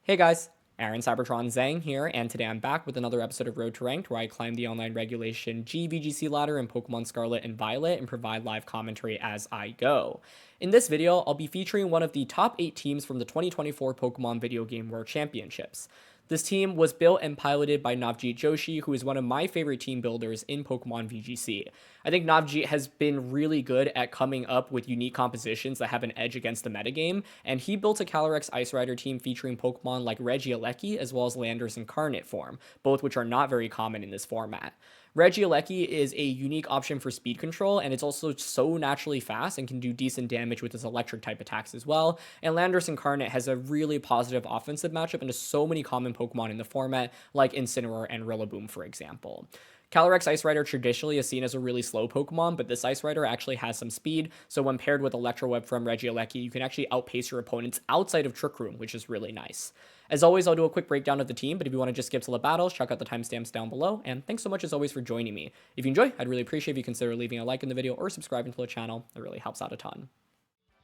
Hey guys, Aaron Cybertron Zhang here, and today I'm back with another episode of Road to Ranked where I climb the online regulation G VGC ladder in Pokemon Scarlet and Violet and provide live commentary as I go. In this video, I'll be featuring one of the top 8 teams from the 2024 Pokemon Video Game World Championships. This team was built and piloted by Navjit Joshi, who is one of my favorite team builders in Pokemon VGC. I think Navjit has been really good at coming up with unique compositions that have an edge against the metagame, and he built a Calyrex Ice Rider team featuring Pokemon like Regieleki as well as Landorus Incarnate form, both which are not very common in this format. Regieleki is a unique option for speed control, and it's also so naturally fast and can do decent damage with its electric type attacks as well. And Landorus Incarnate has a really positive offensive matchup into so many common Pokemon in the format, like Incineroar and Rillaboom, for example. Calyrex Ice Rider traditionally is seen as a really slow Pokemon, but this Ice Rider actually has some speed, so when paired with Electro Web from Regieleki, you can actually outpace your opponents outside of Trick Room, which is really nice. As always, I'll do a quick breakdown of the team, but if you want to just skip to the battles, check out the timestamps down below, and thanks so much as always for joining me. If you enjoy, I'd really appreciate if you consider leaving a like in the video or subscribing to the channel. It really helps out a ton.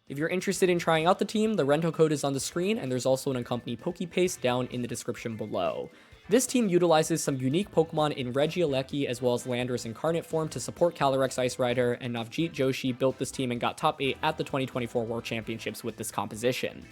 If you're interested in trying out the team, the rental code is on the screen, and there's also an accompanying PokePaste down in the description below. This team utilizes some unique Pokemon in Regieleki as well as Landorus Incarnate form to support Calyrex Ice Rider, and Navjit Joshi built this team and got top 8 at the 2024 World Championships with this composition.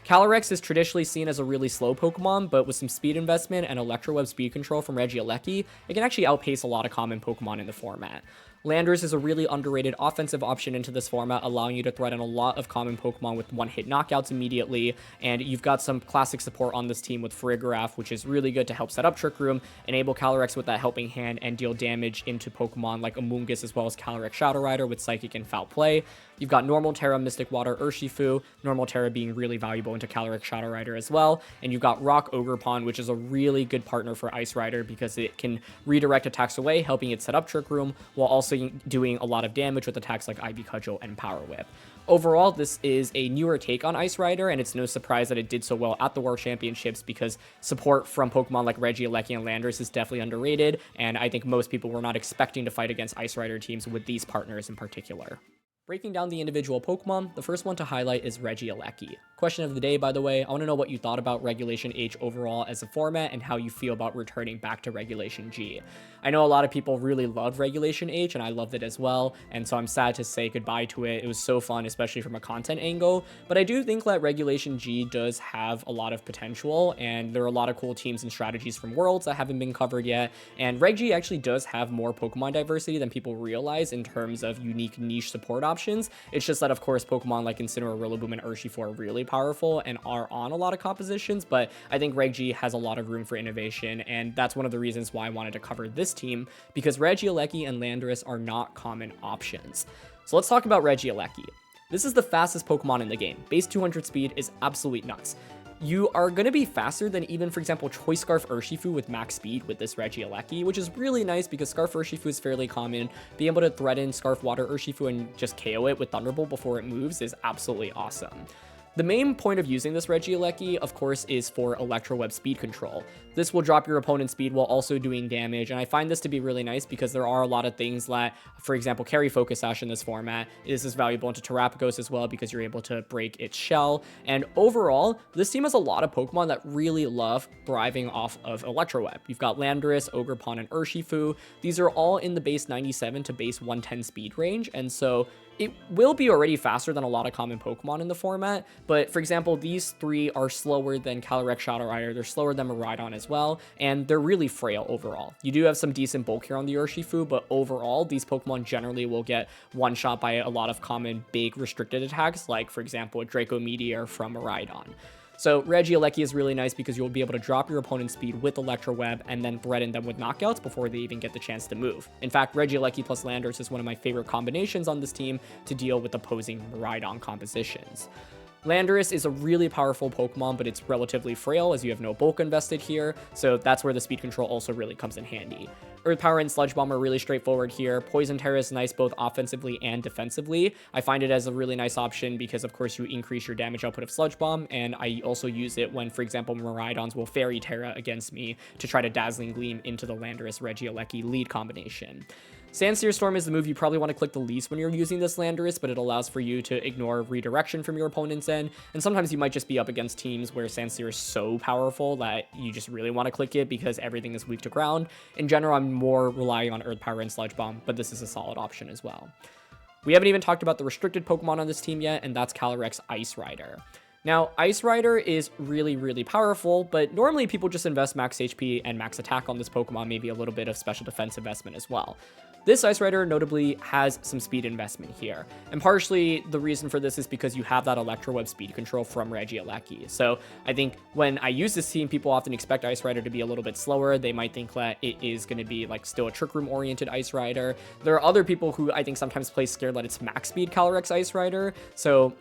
Calyrex is traditionally seen as a really slow Pokemon, but with some speed investment and Electro Web speed control from Regieleki, it can actually outpace a lot of common Pokemon in the format. Landorus is a really underrated offensive option into this format, allowing you to threaten a lot of common Pokemon with one-hit knockouts immediately, and you've got some classic support on this team with Farigiraf, which is really good to help set up Trick Room, enable Calyrex with that helping hand, and deal damage into Pokemon like Amoonguss as well as Calyrex Shadow Rider with Psychic and Foul Play. You've got Normal Terra, Mystic Water, Urshifu, Normal Terra being really valuable into Calyrex Shadow Rider as well, and you've got Rock Ogerpon, which is a really good partner for Ice Rider because it can redirect attacks away, helping it set up Trick Room, while also doing a lot of damage with attacks like Ivy Cudgel and Power Whip. Overall, this is a newer take on Ice Rider, and it's no surprise that it did so well at the World Championships because support from Pokemon like Regieleki and Landorus is definitely underrated, and I think most people were not expecting to fight against Ice Rider teams with these partners in particular. Breaking down the individual Pokemon, the first one to highlight is Regieleki. Question of the day, by the way, I want to know what you thought about Regulation H overall as a format and how you feel about returning back to Regulation G. I know a lot of people really love Regulation H, and I loved it as well, and so I'm sad to say goodbye to it. It was so fun, especially from a content angle, but I do think that Regulation G does have a lot of potential, and there are a lot of cool teams and strategies from Worlds that haven't been covered yet, and Reg G actually does have more Pokemon diversity than people realize in terms of unique niche support options. It's just that, of course, Pokemon like Incineroar, Rillaboom, and Urshifu are really powerful and are on a lot of compositions, but I think Reg G has a lot of room for innovation, and that's one of the reasons why I wanted to cover this team, because Regieleki and Landorus are not common options. So let's talk about Regieleki. This is the fastest Pokemon in the game. Base 200 speed is absolute nuts. You are going to be faster than even, for example, Choice Scarf Urshifu with max speed with this Regieleki, which is really nice because Scarf Urshifu is fairly common. Being able to threaten Scarf Water Urshifu and just KO it with Thunderbolt before it moves is absolutely awesome. The main point of using this Regieleki, of course, is for Electro Web speed control. This will drop your opponent's speed while also doing damage, and I find this to be really nice because there are a lot of things that, for example, carry Focus Sash in this format. This is valuable into Terapagos as well because you're able to break its shell, and overall, this team has a lot of Pokemon that really love thriving off of Electro Web. You've got Landorus, Ogerpon, and Urshifu. These are all in the base 97 to base 110 speed range, and so it will be already faster than a lot of common Pokemon in the format, but for example, these three are slower than Calyrex Shadow Rider, they're slower than Miraidon as well, and they're really frail overall. You do have some decent bulk here on the Urshifu, but overall, these Pokemon generally will get one-shot by a lot of common big restricted attacks, like for example, a Draco Meteor from Miraidon. So Regieleki is really nice because you'll be able to drop your opponent's speed with Electro Web and then threaten them with knockouts before they even get the chance to move. In fact, Regieleki plus Landorus is one of my favorite combinations on this team to deal with opposing Miraidon compositions. Landorus is a really powerful Pokemon, but it's relatively frail as you have no bulk invested here, so that's where the speed control also really comes in handy. Earth Power and Sludge Bomb are really straightforward here. Poison Terra is nice both offensively and defensively. I find it as a really nice option because, of course, you increase your damage output of Sludge Bomb, and I also use it when, for example, Miraidons will Fairy Terra against me to try to Dazzling Gleam into the Landorus Regieleki lead combination. Sandsear Storm is the move you probably want to click the least when you're using this Landorus, but it allows for you to ignore redirection from your opponent's end, and sometimes you might just be up against teams where Sandsear is so powerful that you just really want to click it because everything is weak to ground. In general, I'm more relying on Earth Power and Sludge Bomb, but this is a solid option as well. We haven't even talked about the restricted Pokemon on this team yet, and that's Calyrex Ice Rider. Now, Ice Rider is really, really powerful, but normally people just invest max HP and max attack on this Pokemon, maybe a little bit of special defense investment as well. This Ice Rider notably has some speed investment here, and partially the reason for this is because you have that Electro Web speed control from Regieleki. So I think when I use this team, people often expect Ice Rider to be a little bit slower. They might think that it is going to be like still a Trick Room oriented Ice Rider. There are other people who I think sometimes play scared that it's max speed Calyrex Ice Rider. So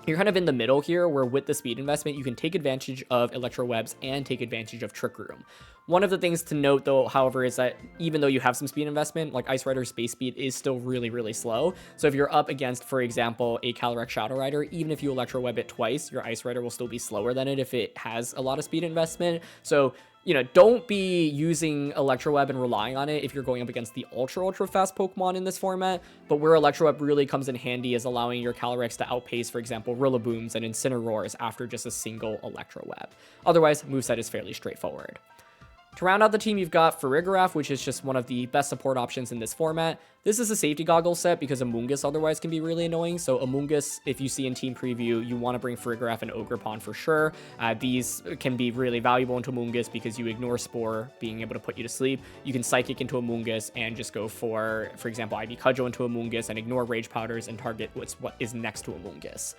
you're kind of in the middle here, where with the speed investment, you can take advantage of Electro Webs and take advantage of Trick Room. One of the things to note, though, however, is that even though you have some speed investment, like Ice Rider's base speed is still really, really slow. So if you're up against, for example, a Calyrex Shadow Rider, even if you Electro Web it twice, your Ice Rider will still be slower than it if it has a lot of speed investment. So, you know, don't be using Electro Web and relying on it if you're going up against the ultra fast Pokemon in this format. But where Electro Web really comes in handy is allowing your Calyrex to outpace, for example, Rillabooms and Incineroars after just a single Electro Web. Otherwise, moveset is fairly straightforward. To round out the team, you've got Farigiraf, which is just one of the best support options in this format. This is a safety goggles set because Amoonguss otherwise can be really annoying. So Amoonguss, if you see in team preview, you want to bring Farigiraf and Ogerpon for sure. These can be really valuable into Amoonguss because you ignore Spore being able to put you to sleep. You can Psychic into Amoonguss and just go for example, Ivy Cudgel into Amoonguss and ignore Rage Powders and target what is next to Amoonguss.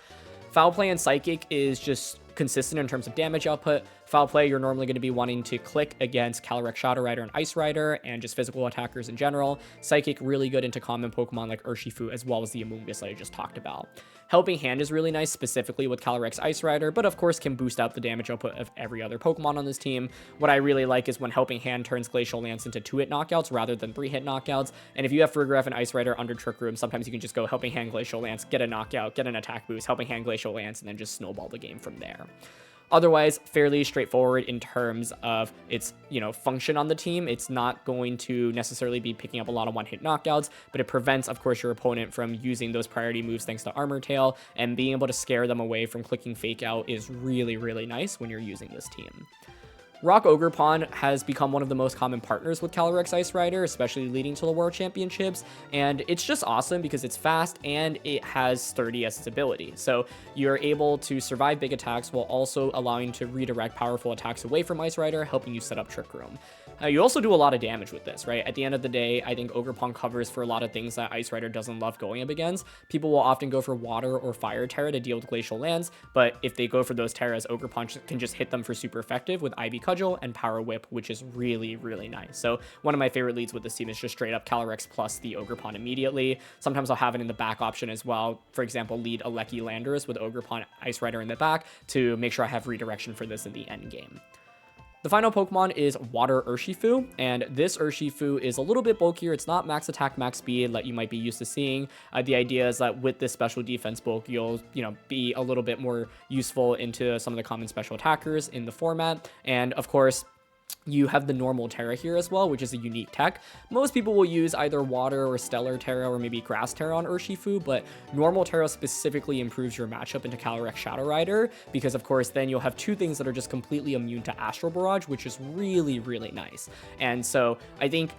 Foul Play and Psychic is just consistent in terms of damage output. Foul Play, you're normally going to be wanting to click against Calyrex Shadow Rider and Ice Rider and just physical attackers in general. Psychic, really good into common Pokemon like Urshifu as well as the Amoonguss that I just talked about. Helping Hand is really nice, specifically with Calyrex Ice Rider, but of course can boost out the damage output of every other Pokemon on this team. What I really like is when Helping Hand turns Glacial Lance into 2-hit knockouts rather than 3-hit knockouts. And if you have Farigiraf and Ice Rider under Trick Room, sometimes you can just go Helping Hand Glacial Lance, get a knockout, get an attack boost, Helping Hand Glacial Lance, and then just snowball the game from there. Otherwise, fairly straightforward in terms of its, function on the team. It's not going to necessarily be picking up a lot of one-hit knockouts, but it prevents, of course, your opponent from using those priority moves thanks to Armor Tail, and being able to scare them away from clicking Fake Out is really, really nice when you're using this team. Rock Ogerpon has become one of the most common partners with Calyrex Ice Rider, especially leading to the World Championships, and it's just awesome because it's fast and it has Sturdy as its ability. So you're able to survive big attacks while also allowing to redirect powerful attacks away from Ice Rider, helping you set up Trick Room. You also do a lot of damage with this, right? At the end of the day, I think Ogerpon covers for a lot of things that Ice Rider doesn't love going up against. People will often go for Water or Fire Terra to deal with Glacial Lands, but if they go for those Terras, Ogerpon can just hit them for super effective with Ivy Cudgel and Power Whip, which is really, really nice. So one of my favorite leads with this team is just straight up Calyrex plus the Ogerpon immediately. Sometimes I'll have it in the back option as well. For example, lead Regieleki and Landorus with Ogerpon Ice Rider in the back to make sure I have redirection for this in the end game. The final Pokemon is Water Urshifu, and this Urshifu is a little bit bulkier. It's not max attack, max speed like you might be used to seeing. The idea is that with this special defense bulk, you'll be a little bit more useful into some of the common special attackers in the format, and of course, you have the normal Terra here as well, which is a unique tech. Most people will use either Water or Stellar Terra or maybe Grass Terra on Urshifu, but normal Terra specifically improves your matchup into Calyrex Shadow Rider because, of course, then you'll have two things that are just completely immune to Astral Barrage, which is really, really nice. And so I think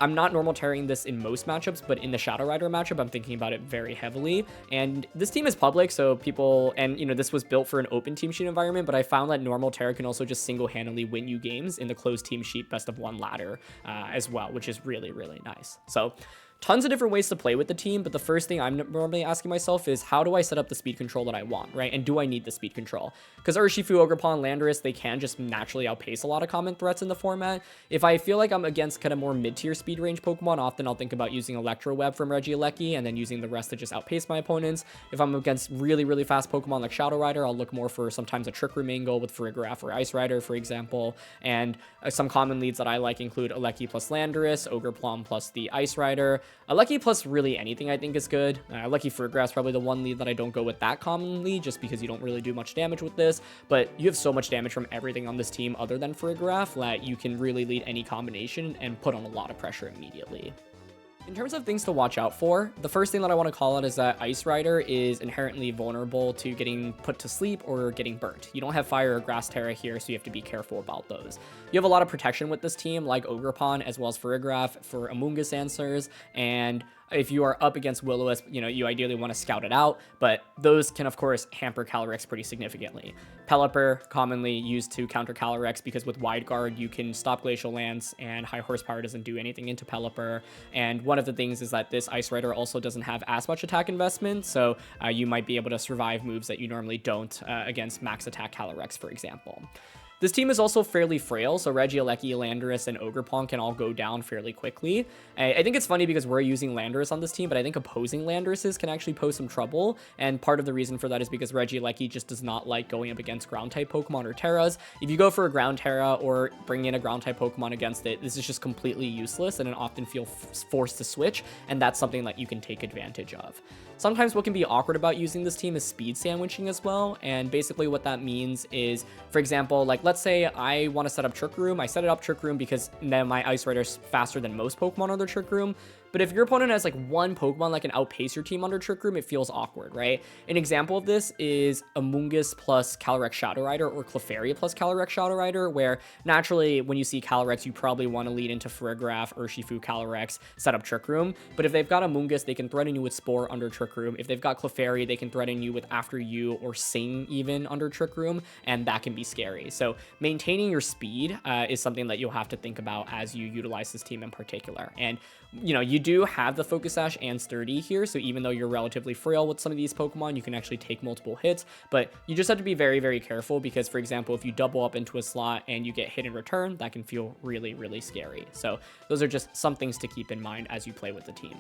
I'm not normal terraing this in most matchups, but in the Shadow Rider matchup, I'm thinking about it very heavily. And this team is public, so people, and this was built for an open team sheet environment, but I found that normal terra can also just single-handedly win you games in the closed team sheet best of one ladder as well, which is really, really nice. So tons of different ways to play with the team, but the first thing I'm normally asking myself is how do I set up the speed control that I want, right? And do I need the speed control? Because Urshifu, Ogerpon, Landorus, they can just naturally outpace a lot of common threats in the format. If I feel like I'm against kind of more mid-tier speed range Pokemon, often I'll think about using Electro Web from Regieleki and then using the rest to just outpace my opponents. If I'm against really, really fast Pokemon like Shadow Rider, I'll look more for sometimes a Trick Room angle with Farigiraf or Ice Rider, for example. And some common leads that I like include Regieleki plus Landorus, Ogerpon plus the Ice Rider. Regieleki plus really anything I think is good. Regieleki Farigiraf is probably the one lead that I don't go with that commonly just because you don't really do much damage with this, but you have so much damage from everything on this team other than Farigiraf that you can really lead any combination and put on a lot of pressure immediately. In terms of things to watch out for, the first thing that I want to call out is that Ice Rider is inherently vulnerable to getting put to sleep or getting burnt. You don't have Fire or Grass Terra here, so you have to be careful about those. You have a lot of protection with this team, like Ogerpon, as well as Farigiraf for Amoonguss answers, and if you are up against Will-O-Wisp, you know, you ideally want to scout it out, but those can, of course, hamper Calyrex pretty significantly. Pelipper, commonly used to counter Calyrex because with Wide Guard, you can stop Glacial Lance, and High Horsepower doesn't do anything into Pelipper. And one of the things is that this Ice Rider also doesn't have as much attack investment, so you might be able to survive moves that you normally don't against max attack Calyrex, for example. This team is also fairly frail, so Regieleki, Landorus, and Ogerpon can all go down fairly quickly. I think it's funny because we're using Landorus on this team, but I think opposing Landoruses can actually pose some trouble, and part of the reason for that is because Regieleki just does not like going up against Ground-type Pokemon or Terras. If you go for a Ground Terra or bring in a Ground-type Pokemon against it, this is just completely useless, and it often feels forced to switch, and that's something that you can take advantage of. Sometimes what can be awkward about using this team is speed sandwiching as well, and basically what that means is, for example, like let's say I want to set up Trick Room. I set it up Trick Room because now my Ice Rider is faster than most Pokemon on their Trick Room. But if your opponent has like one Pokemon that can outpace your team under Trick Room, it feels awkward, right? An example of this is Amoonguss plus Calyrex Shadow Rider or Clefairy plus Calyrex Shadow Rider, where naturally when you see Calyrex, you probably want to lead into Farigiraf, Urshifu, Calyrex, set up Trick Room. But if they've got Amoonguss, they can threaten you with Spore under Trick Room. If they've got Clefairy, they can threaten you with After You or Sing even under Trick Room, and that can be scary. So maintaining your speed is something that you'll have to think about as you utilize this team in particular. And you know, you do have the Focus Sash and Sturdy here, so even though you're relatively frail with some of these Pokemon, you can actually take multiple hits, but you just have to be very, very careful because, for example, if you double up into a slot and you get hit in return, that can feel really, really scary. So those are just some things to keep in mind as you play with the team.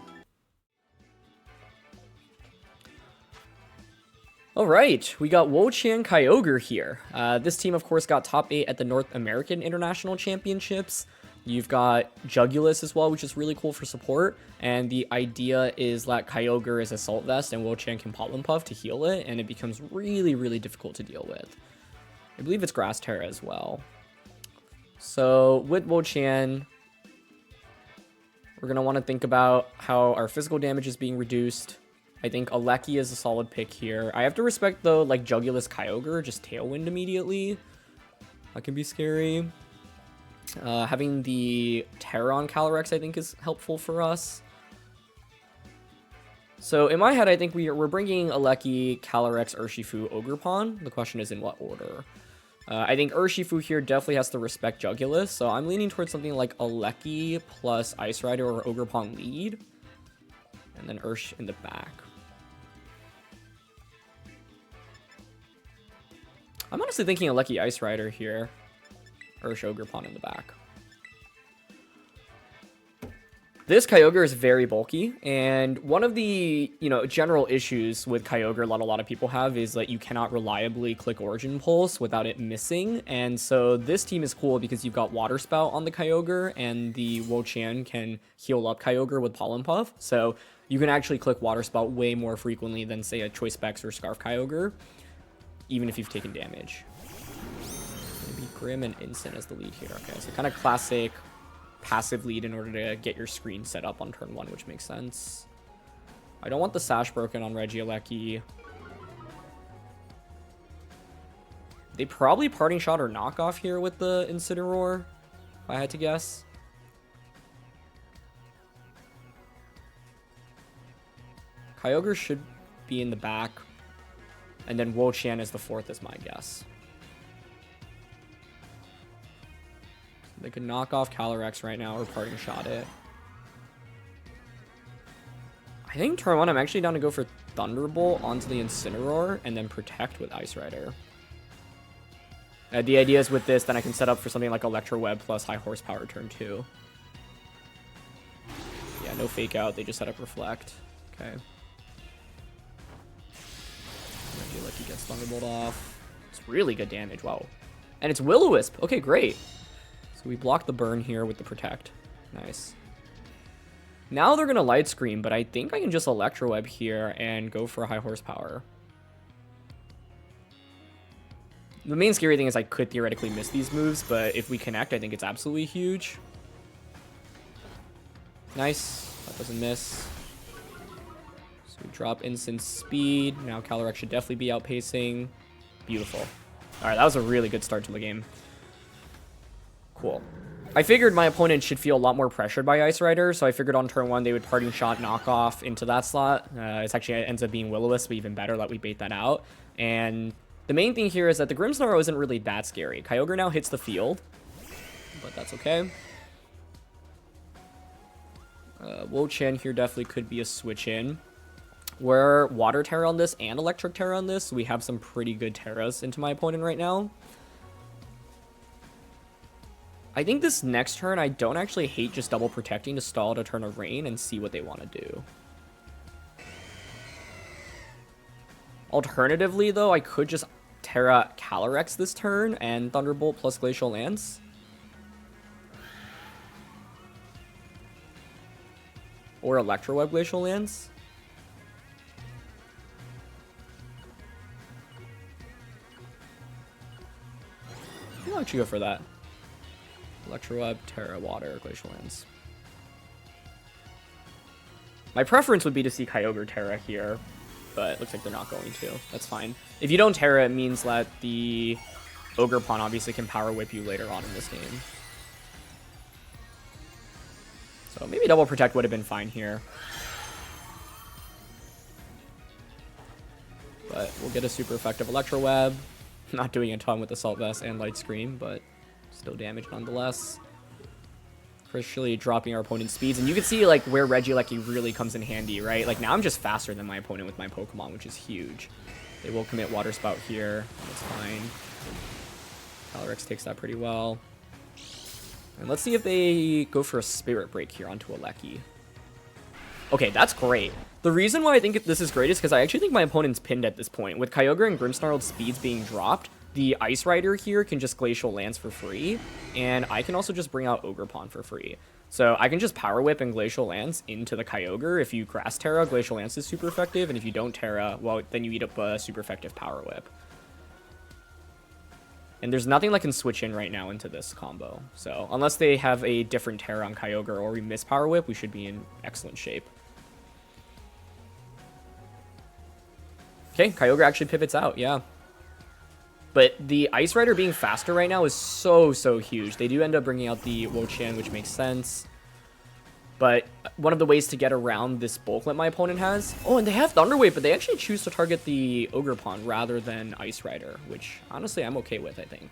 All right, we got Wo-Chan Kyogre here. This team, of course, got top 8 at the North American International Championships. You've got Jugulus as well, which is really cool for support. And the idea is that Kyogre is Assault Vest and Wo-Chan can Pollen Puff to heal it, and it becomes really, really difficult to deal with. I believe it's Grass Terra as well. So with Wo-Chan, we're going to want to think about how our physical damage is being reduced. I think Alecki is a solid pick here. I have to respect, though, like Jugulus Kyogre, just Tailwind immediately. That can be scary. Having the Terra on Calyrex, I think, is helpful for us. So in my head, I think we're bringing Alecki, Calyrex, Urshifu, Ogerpon. The question is in what order. I think Urshifu here definitely has to respect Jugulus, so I'm leaning towards something like Alecki plus Ice Rider or Ogerpon lead. And then Ursh in the back. I'm honestly thinking Alecki Ice Rider here. Ursh Ogerpon in the back. This Kyogre is very bulky, and one of the, general issues with Kyogre that a lot of people have is that you cannot reliably click Origin Pulse without it missing, and so this team is cool because you've got Water Spout on the Kyogre, and the Wo-Chan can heal up Kyogre with Pollen Puff, so you can actually click Water Spout way more frequently than, say, a Choice Specs or Scarf Kyogre, even if you've taken damage. Grim and Instant as the lead here. Okay, so kind of classic passive lead in order to get your screen set up on turn 1, which makes sense. I don't want the Sash broken on Regieleki. They probably Parting Shot or Knockoff here with the Incineroar, if I had to guess. Kyogre should be in the back, and then Wo-Chan is the 4th is my guess. They could knock off Calyrex right now or Parting Shot it. I think turn 1, I'm actually down to go for Thunderbolt onto the Incineroar and then Protect with Ice Rider. The idea is with this, then I can set up for something like Electro Web plus High Horsepower turn 2. Yeah, no Fake Out. They just set up Reflect. Okay. Regieleki gets Thunderbolt off. It's really good damage. Wow. And it's Will-O-Wisp. Okay, great. So we block the burn here with the Protect. Nice. Now they're going to Light Screen, but I think I can just Electro Web here and go for a High Horsepower. The main scary thing is I could theoretically miss these moves, but if we connect, I think it's absolutely huge. Nice. That doesn't miss. So we drop instant speed. Now Calyrex should definitely be outpacing. Beautiful. All right, that was a really good start to the game. Cool. I figured my opponent should feel a lot more pressured by Ice Rider, so I figured on turn 1 they would parting shot knock off into that slot. It ends up being Will-O-Wisp, but even better that we bait that out. And the main thing here is that the Grimmsnarl isn't really that scary. Kyogre now hits the field, but that's okay. Wo-Chan here definitely could be a switch in. We're Water Terra on this and Electric Terra on this, so we have some pretty good Terras into my opponent right now. I think this next turn, I don't actually hate just double protecting to stall out a turn of rain and see what they want to do. Alternatively, though, I could just Terra Calyrex this turn and Thunderbolt plus Glacial Lance. Or Electro Web Glacial Lance. I'll actually go for that. Electro Web, Terra, Water, Glacial Lance. My preference would be to see Kyogre Terra here, but it looks like they're not going to. That's fine. If you don't Terra, it means that the Ogerpon obviously can Power Whip you later on in this game. So maybe Double Protect would have been fine here. But we'll get a super effective Electro Web. Not doing a ton with Assault Vest and Light Scream, but still damage nonetheless. Crucially dropping our opponent's speeds. And you can see like where Regieleki really comes in handy, right? Like now I'm just faster than my opponent with my Pokemon, which is huge. They will commit Water Spout here. That's fine. Calyrex takes that pretty well. And let's see if they go for a Spirit Break here onto Aleki. Okay, that's great. The reason why I think this is great is because I actually think my opponent's pinned at this point. With Kyogre and Grimmsnarl's speeds being dropped, the Ice Rider here can just Glacial Lance for free, and I can also just bring out Ogerpon for free. So I can just Power Whip and Glacial Lance into the Kyogre. If you Grass Terra, Glacial Lance is super effective, and if you don't Terra, well, then you eat up a super effective Power Whip. And there's nothing that can switch in right now into this combo. So unless they have a different Terra on Kyogre or we miss Power Whip, we should be in excellent shape. Okay, Kyogre actually pivots out, yeah. But the Ice Rider being faster right now is so huge. They do end up bringing out the Wo-Chan, which makes sense. But one of the ways to get around this bulk that my opponent has... Oh, and they have Thunder Wave, but they actually choose to target the Ogerpon rather than Ice Rider, which honestly I'm okay with, I think.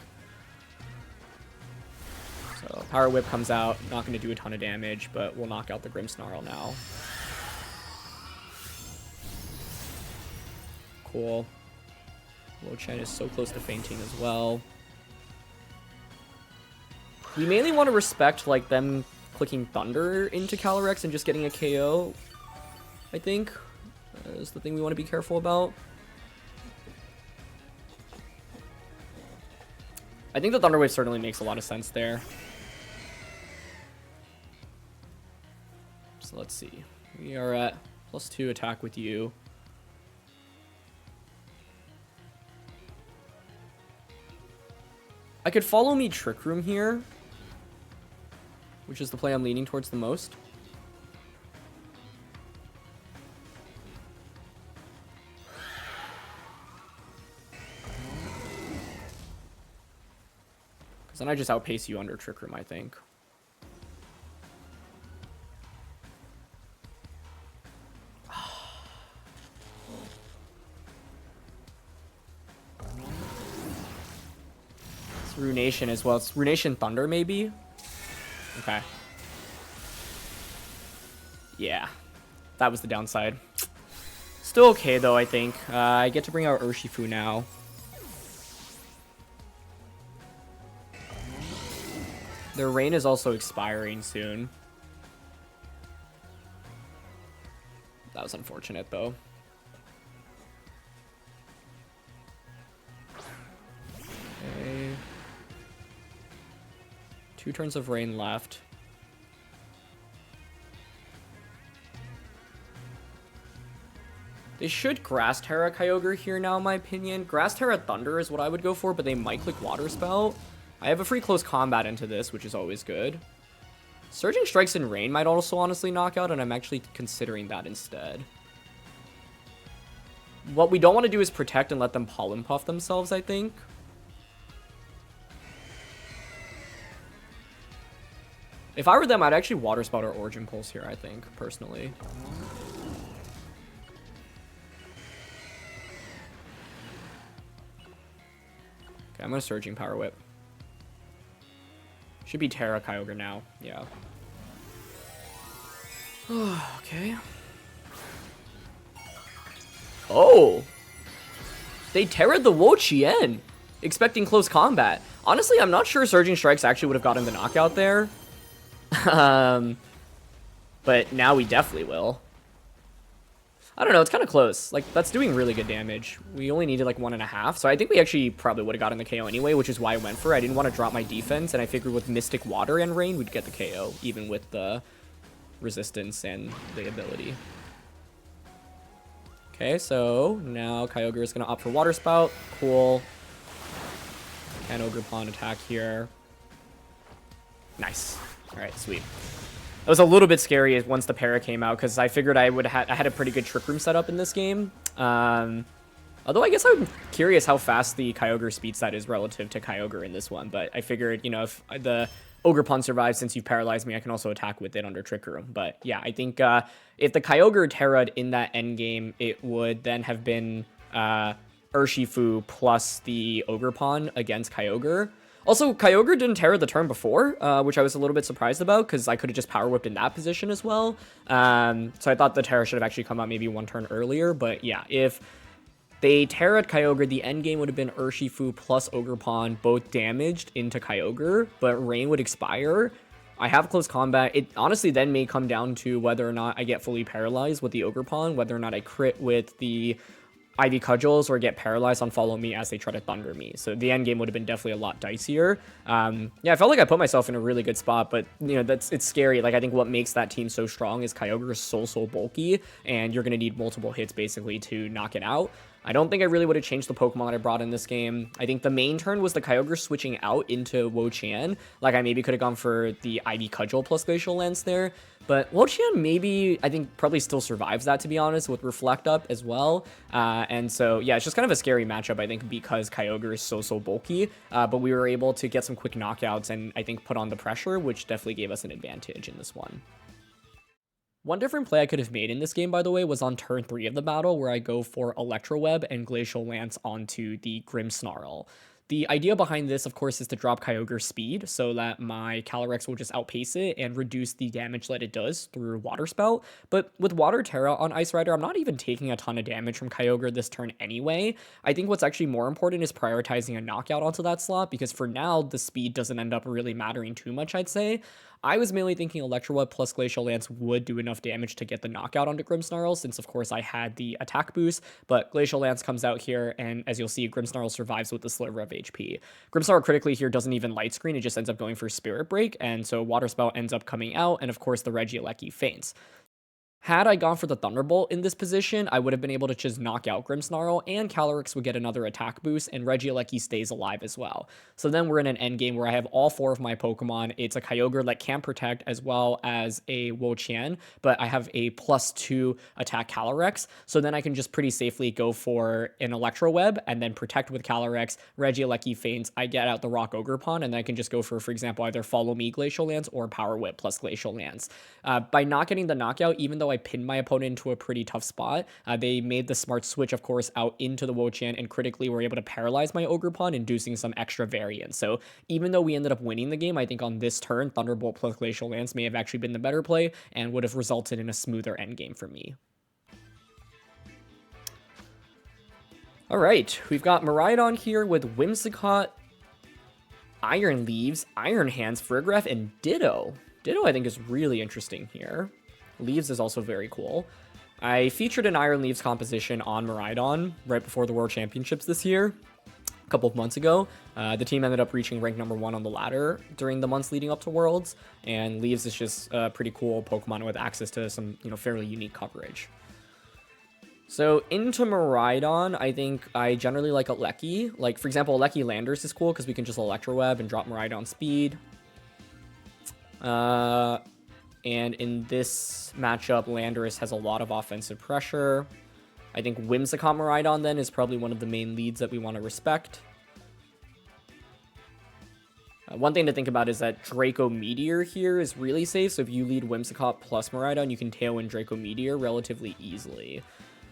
So Power Whip comes out, not going to do a ton of damage, but we'll knock out the Grimmsnarl now. Cool. Wo-Chan is so close to fainting as well. We mainly want to respect like them clicking Thunder into Calyrex and just getting a KO, I think, is the thing we want to be careful about. I think the Thunder Wave certainly makes a lot of sense there. So let's see. We are at +2 attack with you. I could follow me Trick Room here, which is the play I'm leaning towards the most. Because then I just outpace you under Trick Room, I think. Runation as well. It's Runation Thunder, maybe? Okay. Yeah. That was the downside. Still okay, though, I think. I get to bring out Urshifu now. Their rain is also expiring soon. That was unfortunate, though. Okay. 2 turns of rain left. They should Grass Terra Kyogre here now, in my opinion. Grass Terra Thunder is what I would go for, but they might click Water Spout. I have a free close combat into this, which is always good. Surging Strikes and Rain might also honestly knock out, and I'm actually considering that instead. What we don't want to do is protect and let them Pollen Puff themselves, I think. If I were them, I'd actually Water Spout or Origin Pulse here, I think, personally. Okay, I'm going to Surging Power Whip. Should be Terra Kyogre now. Yeah. Okay. Oh! They Terra'd the Wo-Chien, expecting close combat. Honestly, I'm not sure Surging Strikes actually would have gotten the knockout there. But now we definitely will. I don't know, it's kind of close. Like, that's doing really good damage. We only needed like 1.5, so I think we actually probably would have gotten the KO anyway, which is why I went for it. I didn't want to drop my defense, and I figured with Mystic Water and Rain, we'd get the KO, even with the resistance and the ability. Okay, so now Kyogre is going to opt for Water Spout. Cool. And Ogerpon attack here. Nice. Alright, sweet. It was a little bit scary once the para came out, because I figured I had a pretty good Trick Room setup in this game. Although I guess I'm curious how fast the Kyogre speed set is relative to Kyogre in this one, but I figured, you know, if the Ogerpon survives, since you've paralyzed me, I can also attack with it under Trick Room. But yeah, I think if the Kyogre Terra'd in that endgame, it would then have been Urshifu plus the Ogerpon against Kyogre. Also, Kyogre didn't Terra the turn before, which I was a little bit surprised about, because I could have just Power Whipped in that position as well. So I thought the Terra should have actually come out maybe one turn earlier. But yeah, if they Terra'd Kyogre, the endgame would have been Urshifu plus Ogerpon, both damaged into Kyogre, but Rain would expire. I have close combat. It honestly then may come down to whether or not I get fully paralyzed with the Ogerpon, whether or not I crit with the Ivy Cudgels or get paralyzed on Follow Me as they try to Thunder me. So the end game would have been definitely a lot dicier. Yeah, I felt like I put myself in a really good spot, but you know, it's scary. Like, I think what makes that team so strong is Kyogre is so bulky, and you're going to need multiple hits basically to knock it out. I don't think I really would have changed the Pokemon that I brought in this game. I think the main turn was the Kyogre switching out into Wo-Chien. Like, I maybe could have gone for the Ivy Cudgel plus Glacial Lance there. But Wo-Chien maybe, I think, probably still survives that, to be honest, with Reflect Up as well. And so, yeah, it's just kind of a scary matchup, I think, because Kyogre is so bulky. But we were able to get some quick knockouts and, I think, put on the pressure, which definitely gave us an advantage in this one. One different play I could have made in this game, by the way, was on turn 3 of the battle, where I go for Electro Web and Glacial Lance onto the Grimmsnarl. The idea behind this, of course, is to drop Kyogre's speed so that my Calyrex will just outpace it and reduce the damage that it does through Water Spout. But with Water Terra on Ice Rider, I'm not even taking a ton of damage from Kyogre this turn anyway. I think what's actually more important is prioritizing a knockout onto that slot, because for now, the speed doesn't end up really mattering too much, I'd say. I was mainly thinking Electro Web plus Glacial Lance would do enough damage to get the knockout onto Grimmsnarl, since of course I had the attack boost, but Glacial Lance comes out here, and as you'll see, Grimmsnarl survives with the sliver of HP. Grimmsnarl critically here doesn't even light screen, it just ends up going for Spirit Break, and so Water Spout ends up coming out, and of course the Regieleki faints. Had I gone for the Thunderbolt in this position, I would have been able to just knock out Grimmsnarl, and Calyrex would get another attack boost, and Regieleki stays alive as well. So then we're in an endgame where I have all 4 of my Pokemon. It's a Kyogre that can protect as well as a Wo-Chien, but I have a +2 attack Calyrex, so then I can just pretty safely go for an Electro Web, and then protect with Calyrex, Regieleki faints, I get out the Rock Ogerpon, and then I can just go for example, either Follow Me Glacial Lance or Power Whip plus Glacial Lance. By not getting the knockout, even though I pinned my opponent into a pretty tough spot, they made the smart switch, of course, out into the Wo-Chien, and critically were able to paralyze my Ogerpon, inducing some extra variance. So even though we ended up winning the game, I think on this turn, Thunderbolt plus Glacial Lance may have actually been the better play, and would have resulted in a smoother endgame for me. Alright, we've got Miraidon here with Whimsicott, Iron Leaves, Iron Hands, Farigiraf, and Ditto. Ditto, I think, is really interesting here. Leaves is also very cool. I featured an Iron Leaves composition on Miraidon right before the World Championships this year, a couple of months ago. The team ended up reaching rank number 1 on the ladder during the months leading up to Worlds, and Leaves is just a pretty cool Pokemon with access to some, fairly unique coverage. So into Miraidon, I think I generally like Aleki. Like, for example, Aleki Landorus is cool because we can just Electro Web and drop Miraidon speed. And in this matchup, Landorus has a lot of offensive pressure. I think Whimsicott Miraidon then is probably one of the main leads that we want to respect. One thing to think about is that Draco Meteor here is really safe. So if you lead Whimsicott plus Miraidon, you can Tailwind Draco Meteor relatively easily.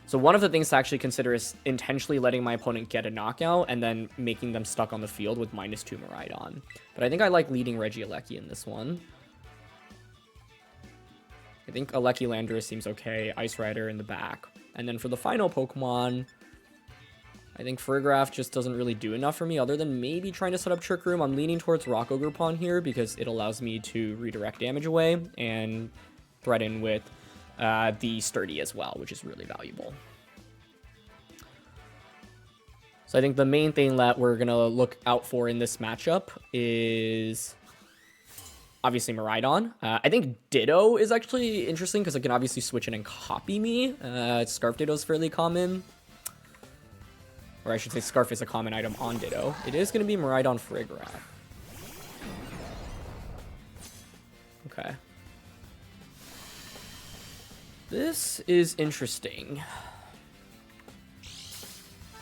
So one of the things to actually consider is intentionally letting my opponent get a knockout and then making them stuck on the field with -2 Miraidon. But I think I like leading Regieleki in this one. I think Aleki Landorus seems okay. Ice Rider in the back. And then for the final Pokemon, I think Farigiraf just doesn't really do enough for me other than maybe trying to set up Trick Room. I'm leaning towards Rock Ogre Pawn here because it allows me to redirect damage away and threaten with the Sturdy as well, which is really valuable. So I think the main thing that we're going to look out for in this matchup is obviously Miraidon. I think Ditto is actually interesting because it can obviously switch in and copy me. Scarf Ditto is fairly common. Or I should say Scarf is a common item on Ditto. It is going to be Miraidon Farigiraf. Okay. This is interesting.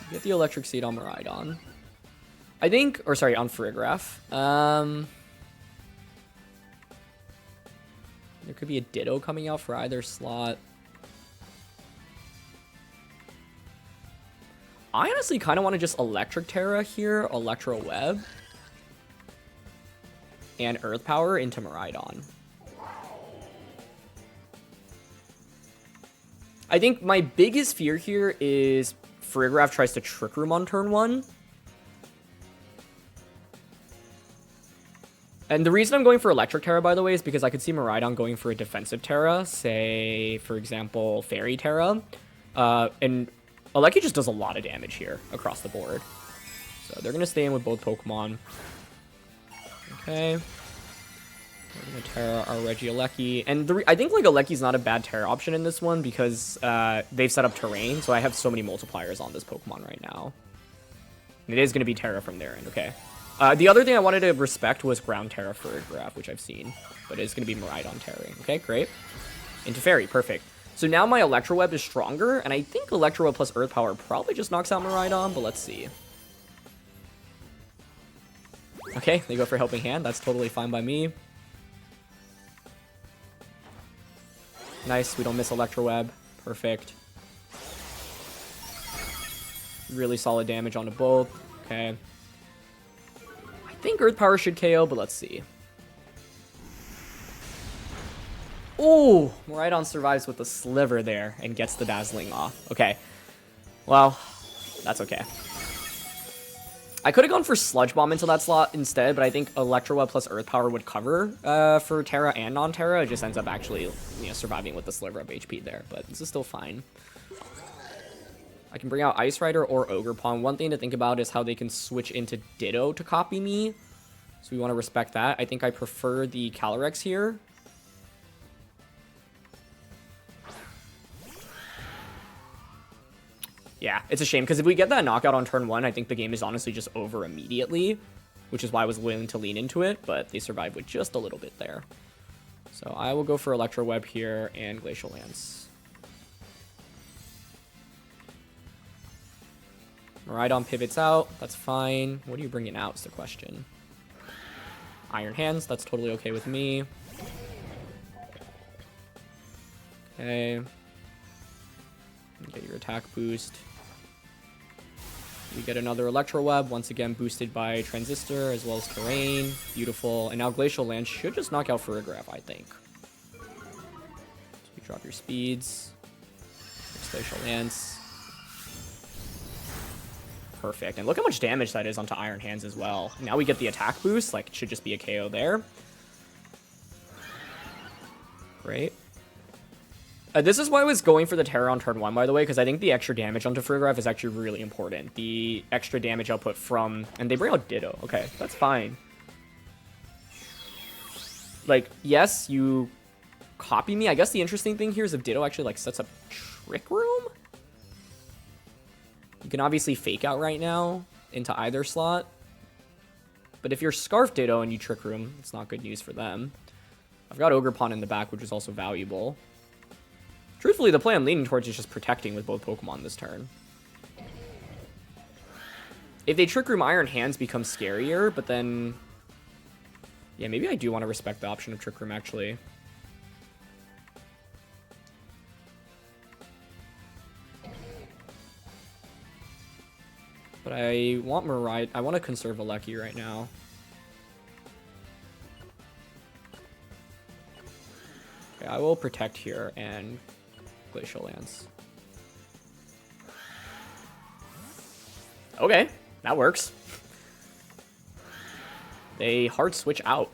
Get the Electric Seed on Miraidon. I think, or sorry, on Farigiraf. There could be a Ditto coming out for either slot. I honestly kind of want to just Electric Terra here, Electro Web, and Earth Power into Miraidon. I think my biggest fear here is Farigiraf tries to Trick Room on turn 1. And the reason I'm going for Electric Terra, by the way, is because I could see Miraidon going for a defensive Terra, say, for example, Fairy Terra. And Aleki just does a lot of damage here across the board. So they're going to stay in with both Pokemon. Okay. We're going to Terra our Regieleki. And I think like Aleki's not a bad Terra option in this one because they've set up Terrain. So I have so many multipliers on this Pokemon right now. And it is going to be Terra from their end. Okay. The other thing I wanted to respect was Ground Terra Farigiraf, which I've seen. But it's going to be Miraidon Terra. Okay, great. Into Fairy. Perfect. So now my Electro Web is stronger, and I think Electro Web plus Earth Power probably just knocks out Miraidon, but let's see. Okay, they go for Helping Hand. That's totally fine by me. Nice, we don't miss Electro Web. Perfect. Really solid damage onto both. Okay. I think Earth Power should KO, but let's see. Ooh, Miraidon survives with a sliver there and gets the Dazzling off. Okay. Well, that's okay. I could have gone for Sludge Bomb into that slot instead, but I think Electro Web plus Earth Power would cover for Terra and non-Terra. It just ends up actually, surviving with the sliver of HP there, but this is still fine. I can bring out Ice Rider or Ogre Pawn. One thing to think about is how they can switch into Ditto to copy me. So we want to respect that. I think I prefer the Calyrex here. Yeah, it's a shame, because if we get that knockout on turn 1, I think the game is honestly just over immediately, which is why I was willing to lean into it, but they survived with just a little bit there. So I will go for Electro Web here and Glacial Lance. Miraidon pivots out, that's fine. What are you bringing out is the question. Iron Hands, that's totally okay with me. Okay. Get your attack boost. We get another Electro Web, once again boosted by Transistor as well as Terrain. Beautiful. And now Glacial Lance should just knock out Farigiraf, I think. So you drop your speeds. Glacial Lance. Perfect. And look how much damage that is onto Iron Hands as well. Now we get the attack boost. Like, it should just be a KO there. Great. This is why I was going for the Terra on turn 1, by the way, because I think the extra damage onto Farigiraf is actually really important. The extra damage output from... And they bring out Ditto. Okay, that's fine. Like, yes, you copy me. I guess the interesting thing here is if Ditto actually, like, sets up Trick Room. You can obviously Fake Out right now into either slot. But if you're Scarf Ditto and you Trick Room, it's not good news for them. I've got Ogerpon in the back, which is also valuable. Truthfully, the play I'm leaning towards is just protecting with both Pokemon this turn. If they Trick Room, Iron Hands becomes scarier, but then... Yeah, maybe I do want to respect the option of Trick Room, actually. But I want Miraidon. I want to conserve Alecki right now. Okay, I will protect here and Glacial Lance. Okay, that works. They hard switch out.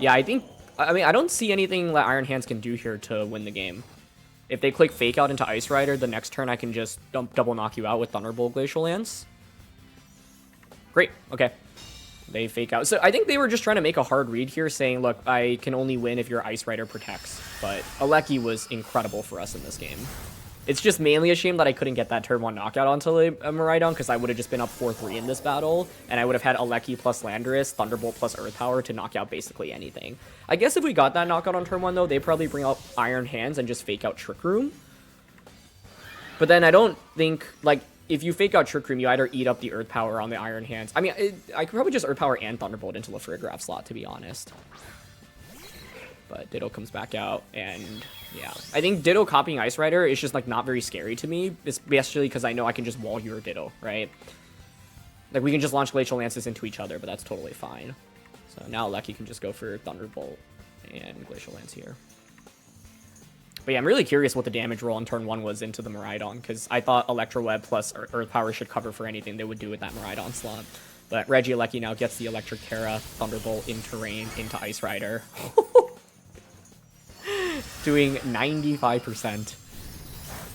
Yeah, I mean, I don't see anything that Iron Hands can do here to win the game. If they click Fake Out into Ice Rider, the next turn I can just double knock you out with Thunderbolt Glacial Lance. Great, okay. They Fake Out. So I think they were just trying to make a hard read here, saying, look, I can only win if your Ice Rider protects. But Alecki was incredible for us in this game. It's just mainly a shame that I couldn't get that turn 1 knockout onto Miraidon, because I would have just been up 4-3 in this battle, and I would have had Alecki plus Landorus, Thunderbolt plus Earth Power to knock out basically anything. I guess if we got that knockout on turn 1, though, they'd probably bring up Iron Hands and just Fake Out Trick Room. But then I don't think, like, if you Fake Out Trick Room, you either eat up the Earth Power on the Iron Hands. I mean, I could probably just Earth Power and Thunderbolt into the Friggraph slot, to be honest. But Ditto comes back out, and yeah. I think Ditto copying Ice Rider is just, like, not very scary to me, especially because I know I can just wall your Ditto, right? Like, we can just launch Glacial Lances into each other, but that's totally fine. So now Alecki can just go for Thunderbolt and Glacial Lance here. But yeah, I'm really curious what the damage roll on turn 1 was into the Miraidon, because I thought Electro Web plus Earth Power should cover for anything they would do with that Miraidon slot. But Regieleki now gets the Electric Terra, Thunderbolt in terrain, into Ice Rider. Doing 95%.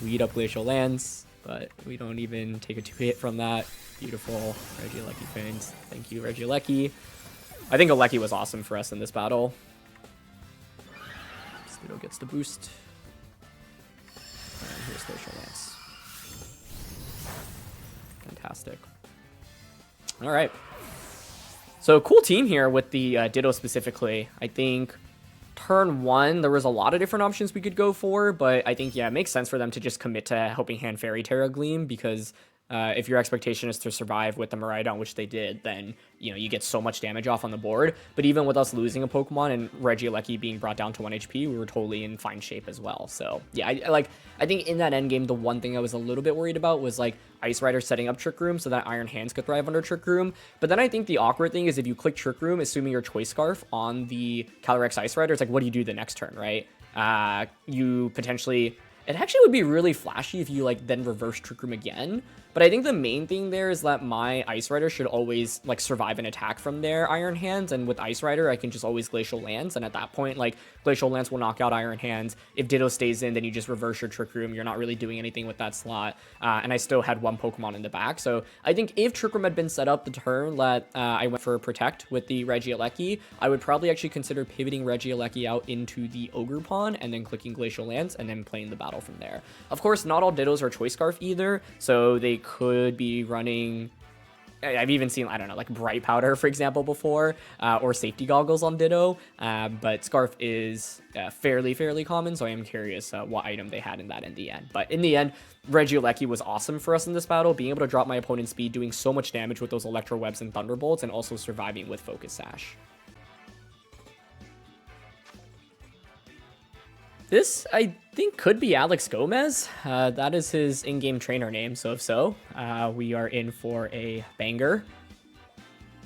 We eat up Glacial Lance, but we don't even take a 2-hit from that. Beautiful Regieleki Fangs. Thank you, Regieleki. I think Alecki was awesome for us in this battle. Ditto gets the boost. And here's Glacial Lance. Fantastic. Alright. So, cool team here with the Ditto specifically. I think turn 1, there was a lot of different options we could go for, but I think, yeah, it makes sense for them to just commit to Helping Hand Fairy Terra Gleam, because if your expectation is to survive with the Miraidon, which they did, then, you know, you get so much damage off on the board. But even with us losing a Pokemon and Regieleki being brought down to 1 HP, we were totally in fine shape as well. So, yeah, I think in that endgame, the one thing I was a little bit worried about was, like, Ice Rider setting up Trick Room so that Iron Hands could thrive under Trick Room. But then I think the awkward thing is if you click Trick Room, assuming your Choice Scarf on the Calyrex Ice Rider, it's like, what do you do the next turn, right? You potentially... It actually would be really flashy if you, like, then reverse Trick Room again. But I think the main thing there is that my Ice Rider should always, like, survive an attack from their Iron Hands. And with Ice Rider, I can just always Glacial Lance. And at that point, like, Glacial Lance will knock out Iron Hands. If Ditto stays in, then you just reverse your Trick Room. You're not really doing anything with that slot. And I still had 1 Pokemon in the back. So I think if Trick Room had been set up the turn that I went for Protect with the Regieleki, I would probably actually consider pivoting Regieleki out into the Ogerpon and then clicking Glacial Lance and then playing the battle from there. Of course, not all Dittos are Choice Scarf either, so they could be running... I've even seen, I don't know, like Bright Powder, for example, before, or Safety Goggles on Ditto, but Scarf is fairly common, so I am curious what item they had in that in the end. But in the end, Regieleki was awesome for us in this battle, being able to drop my opponent's speed, doing so much damage with those Electro Webs and Thunderbolts, and also surviving with Focus Sash. This, I think, could be Alex Gomez. That is his in-game trainer name, so if so, we are in for a banger.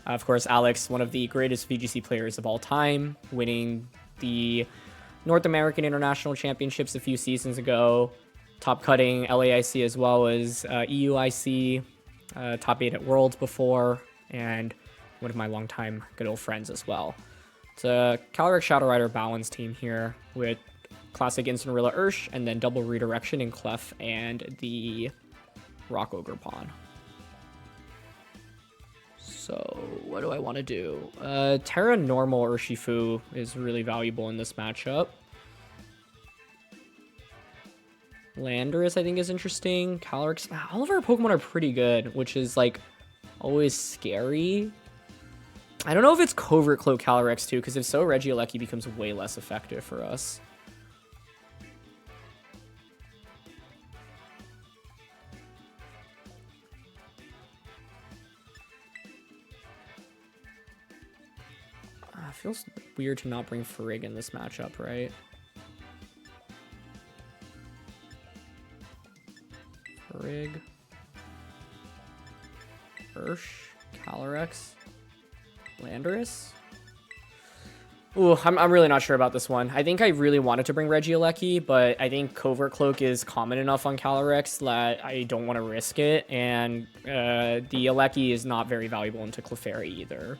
Of course, Alex, one of the greatest VGC players of all time, winning the North American International Championships a few seasons ago, top-cutting LAIC as well as EUIC, top 8 at Worlds before, and one of my longtime good old friends as well. It's a Calyrex Shadow Rider balance team here with Classic Incineroar Ursh, and then double redirection in Clef and the Rock Ogerpon. So, what do I want to do? Terra Normal Urshifu is really valuable in this matchup. Landorus, I think, is interesting. Calyrex, all of our Pokemon are pretty good, which is, like, always scary. I don't know if it's Covert Cloak Calyrex too, because if so, Regieleki becomes way less effective for us. Feels weird to not bring Frig in this matchup, right? Frig. Ursh. Calyrex. Landorus. Ooh, I'm really not sure about this one. I think I really wanted to bring Regieleki, but I think Covert Cloak is common enough on Calyrex that I don't want to risk it, and the Eleki is not very valuable into Clefairy either.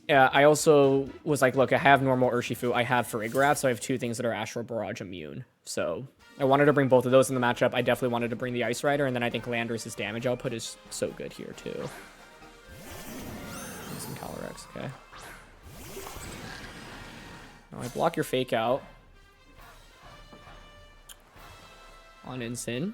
Yeah, I also was like, look, I have normal Urshifu, I have Farigiraf, so I have 2 things that are Astral Barrage immune. So I wanted to bring both of those in the matchup. I definitely wanted to bring the Ice Rider, and then I think Landorus' damage output is so good here, too. Some Calyrex, okay. Now I block your Fake Out on Incin.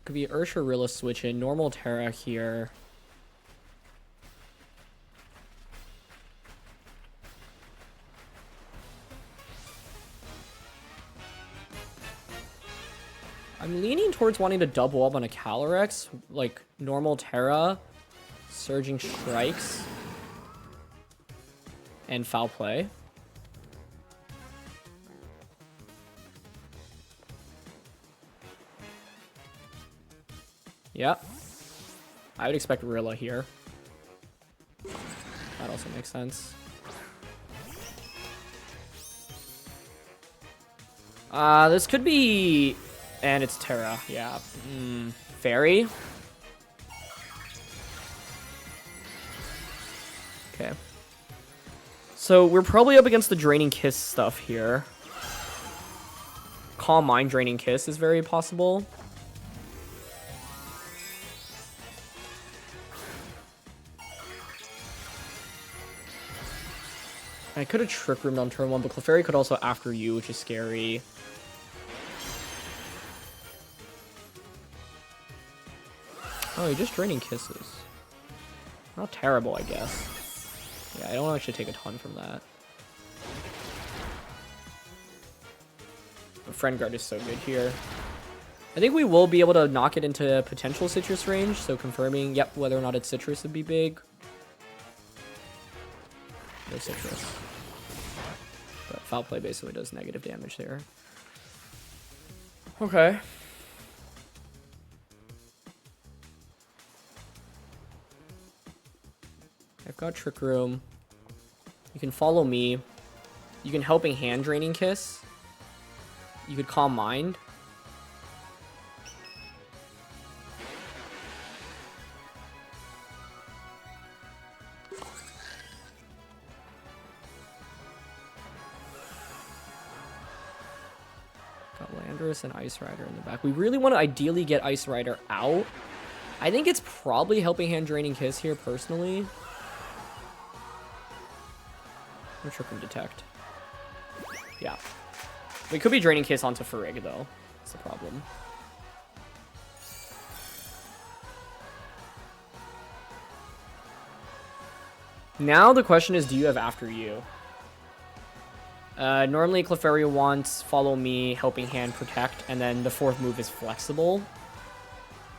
Could be Ursharilla switch in. Normal Terra here. I'm leaning towards wanting to double up on a Calyrex, like normal Terra, Surging Strikes, and Foul Play. Yep. I would expect Rilla here. That also makes sense. This could be... And it's Terra, yeah. Fairy? Okay. So we're probably up against the Draining Kiss stuff here. Calm Mind Draining Kiss is very possible. I could have Trick Roomed on turn 1, but Clefairy could also after you, which is scary. Oh, you're just Draining Kisses. Not terrible, I guess. Yeah, I don't actually take a ton from that. But Friend Guard is so good here. I think we will be able to knock it into potential Citrus range, so confirming, yep, whether or not it's Citrus would be big. No Citrus. But Foul Play basically does negative damage there. Okay. I've got Trick Room. You can follow me. You can Helping Hand Draining Kiss. You could Calm Mind. Got Landorus and Ice Rider in the back. We really want to ideally get Ice Rider out. I think it's probably Helping Hand Draining Kiss here, personally. I'm Trick Room Detect. Yeah. We could be Draining Kiss onto Farig, though. That's the problem. Now the question is, do you have After You? Normally Clefairy wants Follow Me, Helping Hand, Protect, and then the 4th move is Flexible.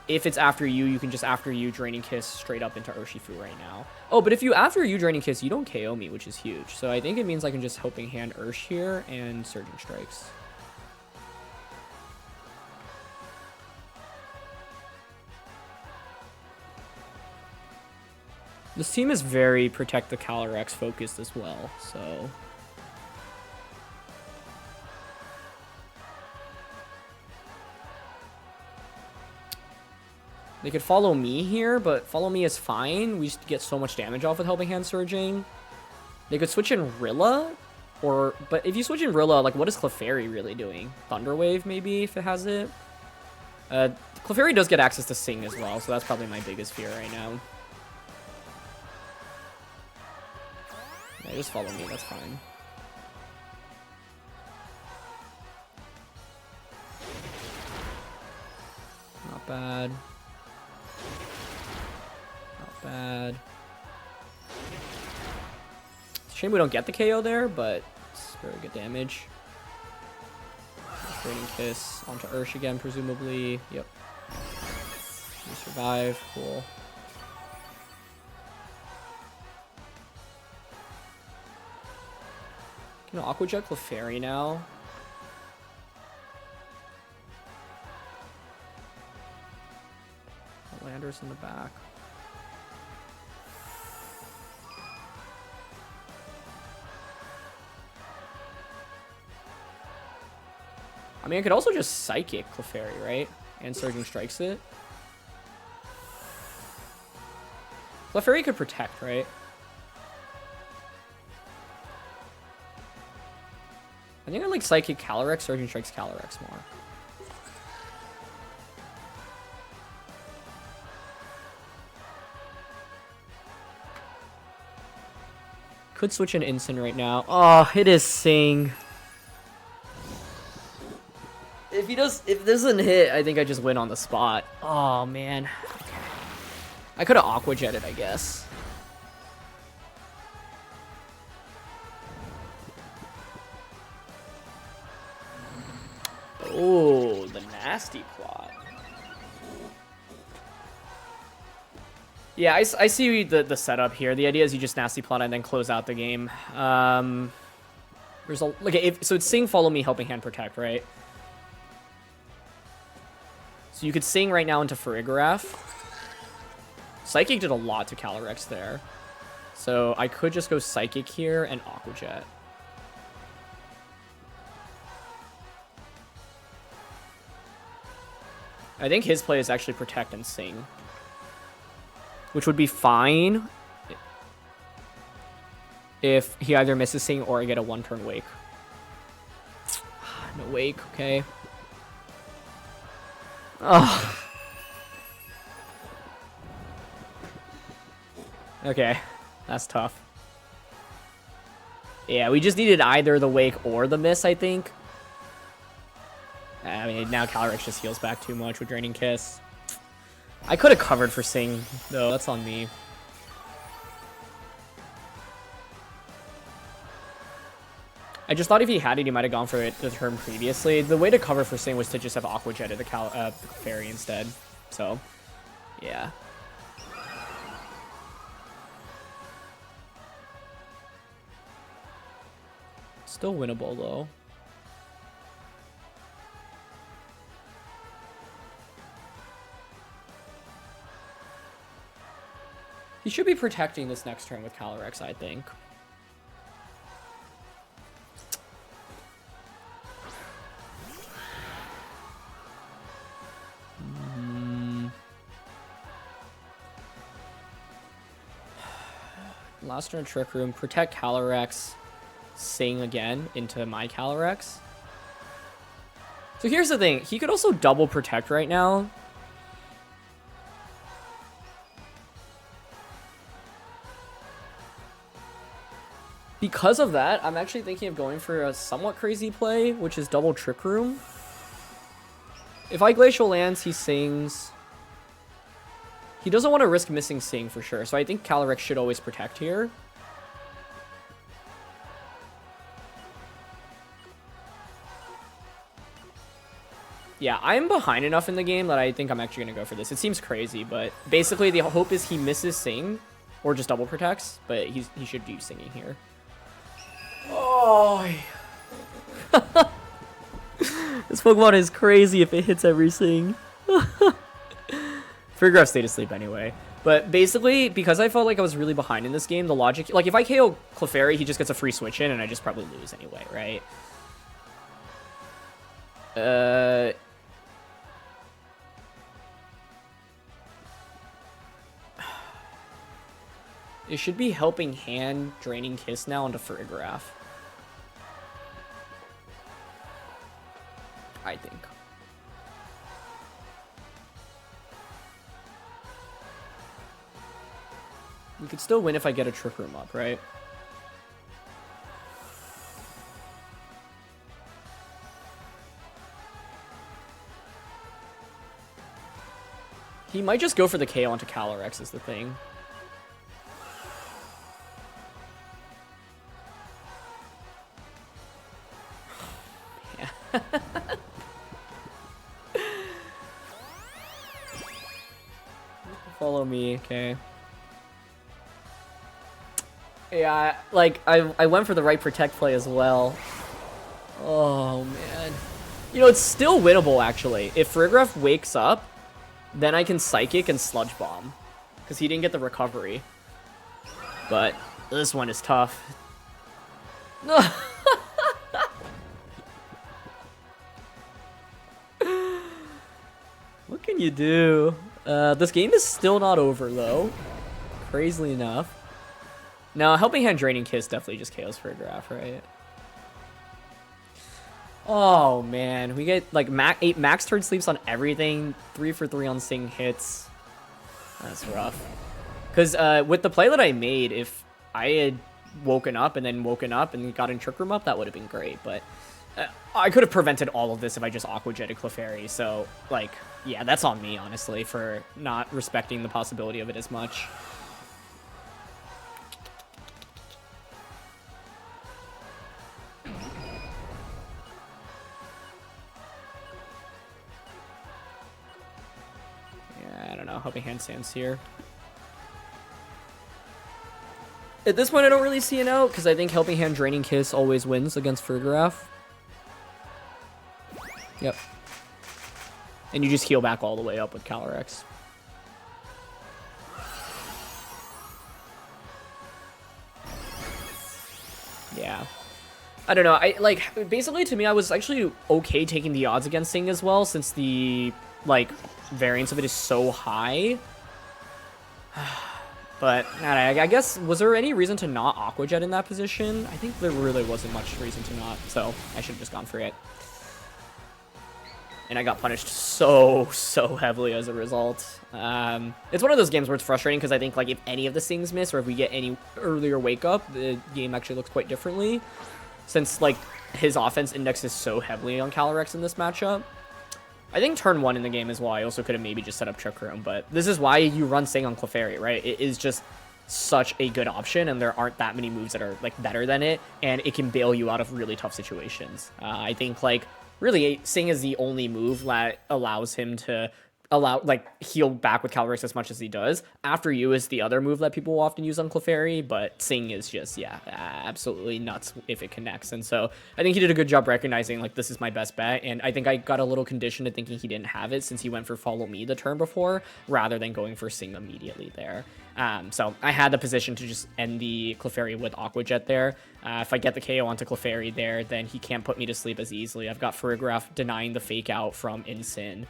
If it's After You, you can just After You Draining Kiss straight up into Urshifu right now. Oh, but if you After You Draining Kiss, you don't KO me, which is huge. So I think it means I can just Helping Hand Ursh here and Surging Strikes. This team is very Protect the Calyrex focused as well, so... They could Follow Me here, but Follow Me is fine. We just get so much damage off with Helping Hand Surging. They could switch in Rilla, but if you switch in Rilla, like, what is Clefairy really doing? Thunder Wave, maybe, if it has it? Clefairy does get access to Sing as well, so that's probably my biggest fear right now. Yeah, just Follow Me, that's fine. Not bad. Not bad. Shame we don't get the KO there, but it's very good damage. Draining Kiss onto Ursh again, presumably. Yep. You survive. Cool. Can Aqua Jet Clefairy now? Landorus in the back. I mean, I could also just Psychic Clefairy, right? And Surging Strikes it. Clefairy could protect, right? I think I like Psychic Calyrex, Surging Strikes Calyrex more. Could switch an Incin right now. Oh, it is Sing. If this doesn't hit, I think I just win on the spot. Oh man. I could have Aqua Jetted, I guess. Oh, the nasty plot. Yeah, I see the setup here. The idea is you just nasty plot and then close out the game. There's a so it's Sing, Follow Me, Helping Hand, Protect, right? So you could Sing right now into Farigiraf. Psychic did a lot to Calyrex there. So I could just go Psychic here and Aqua Jet. I think his play is actually Protect and Sing, which would be fine if he either misses Sing or I get a one-turn Wake. No Wake, okay. Oh. Okay, that's tough. Yeah, we just needed either the Wake or the miss, I think. I mean, now Calyrex just heals back too much with Draining Kiss. I could have covered for Sing, though. That's on me. I just thought if he had it, he might have gone for it the turn previously. The way to cover for Sing was to just have Aqua Jetted the Fairy instead. So, yeah. Still winnable, though. He should be protecting this next turn with Calyrex, I think. Last turn Trick Room, protect Calyrex, Sing again into my Calyrex. So here's the thing, he could also double protect right now. Because of that, I'm actually thinking of going for a somewhat crazy play, which is double Trick Room. If I Glacial lands, he Sings. He doesn't want to risk missing Sing for sure, so I think Calyrex should always protect here. Yeah, I'm behind enough in the game that I think I'm actually going to go for this. It seems crazy, but basically the hope is he misses Sing, or just double protects, but he should be Singing here. Oh, this Pokemon is crazy if it hits every Sing. Farigiraf stayed asleep anyway. But basically, because I felt like I was really behind in this game, the logic... Like, if I KO Clefairy, he just gets a free switch in, and I just probably lose anyway, right? It should be Helping Hand, Draining Kiss now into Farigiraf. I think. We could still win if I get a Trick Room up, right? He might just go for the KO onto Calyrex is the thing. Yeah. Follow me, okay. Yeah, like, I went for the right protect play as well. Oh, man. You know, it's still winnable, actually. If Farigiraf wakes up, then I can Psychic and Sludge Bomb. Because he didn't get the recovery. But this one is tough. What can you do? This game is still not over, though. Crazily enough. No, Helping Hand Draining Kiss definitely just KOs Farigiraf, right? Oh, man. We get, like, 8 max turn sleeps on everything. 3 for 3 on Sing hits. That's rough. Because with the play that I made, if I had woken up and gotten Trick Room up, that would have been great. But I could have prevented all of this if I just Aqua Jetted Clefairy. So, like, yeah, that's on me, honestly, for not respecting the possibility of it as much. I don't know, Helping Hand stands here. At this point, I don't really see an out, because I think Helping Hand Draining Kiss always wins against Farigiraf. Yep. And you just heal back all the way up with Calyrex. Yeah. I don't know, basically to me, I was actually okay taking the odds against Sing as well, since the, like, variance of it is so high. But I guess, was there any reason to not Aqua Jet in that position? I think there really wasn't much reason to not, so I should have just gone for it. And I got punished so heavily as a result. It's one of those games where it's frustrating because I think, like, if any of the Sings miss or if we get any earlier wake up, the game actually looks quite differently. Since, like, his offense indexes so heavily on Calyrex in this matchup. I think turn 1 in the game as well, I also could have maybe just set up Trick Room, but this is why you run Sing on Clefairy, right? It is just such a good option, and there aren't that many moves that are, like, better than it, and it can bail you out of really tough situations. I think, like, really, Sing is the only move that allows him to heal back with Calyrex as much as he does. After You is the other move that people will often use on Clefairy, but Sing is just, yeah, absolutely nuts if it connects. And so I think he did a good job recognizing, like, this is my best bet, and I think I got a little conditioned to thinking he didn't have it since he went for Follow Me the turn before, rather than going for Sing immediately there. So I had the position to just end the Clefairy with Aqua Jet there. If I get the KO onto Clefairy there, then he can't put me to sleep as easily. I've got Farigiraf denying the fake out from Incin.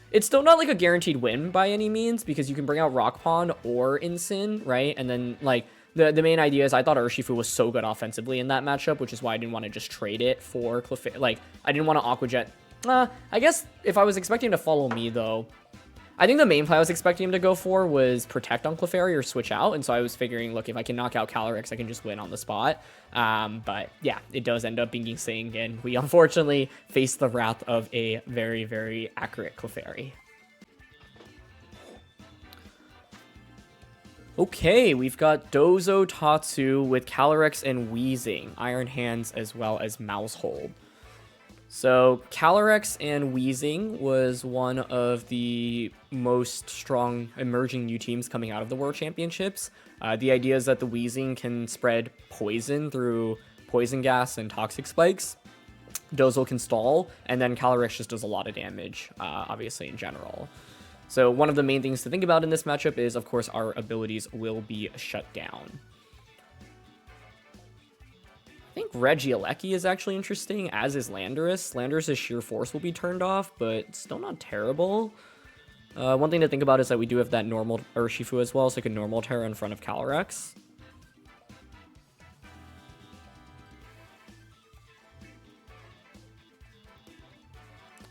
It's still not, like, a guaranteed win by any means, because you can bring out Rock Pond or Incin, right? And then, like, the main idea is I thought Urshifu was so good offensively in that matchup, which is why I didn't want to just trade it for Clefairy. Like, I didn't want to Aqua Jet. I guess if I was expecting to Follow Me, though, I think the main play I was expecting him to go for was Protect on Clefairy or switch out, and so I was figuring, look, if I can knock out Calyrex, I can just win on the spot. But yeah, it does end up being Sing, and we unfortunately face the wrath of a very, very accurate Clefairy. Okay, we've got Dozo Tatsu with Calyrex and Weezing, Iron Hands, as well as Mousehold. So Calyrex and Weezing was one of the most strong emerging new teams coming out of the World Championships. The idea is that the Weezing can spread poison through Poison Gas and Toxic Spikes. Dozo can stall, and then Calyrex just does a lot of damage, obviously, in general. So one of the main things to think about in this matchup is, of course, our abilities will be shut down. I think Regieleki is actually interesting, as is Landorus. Landorus' Sheer Force will be turned off, but still not terrible. One thing to think about is that we do have that normal Urshifu as well, so I can normal Terra in front of Calyrex.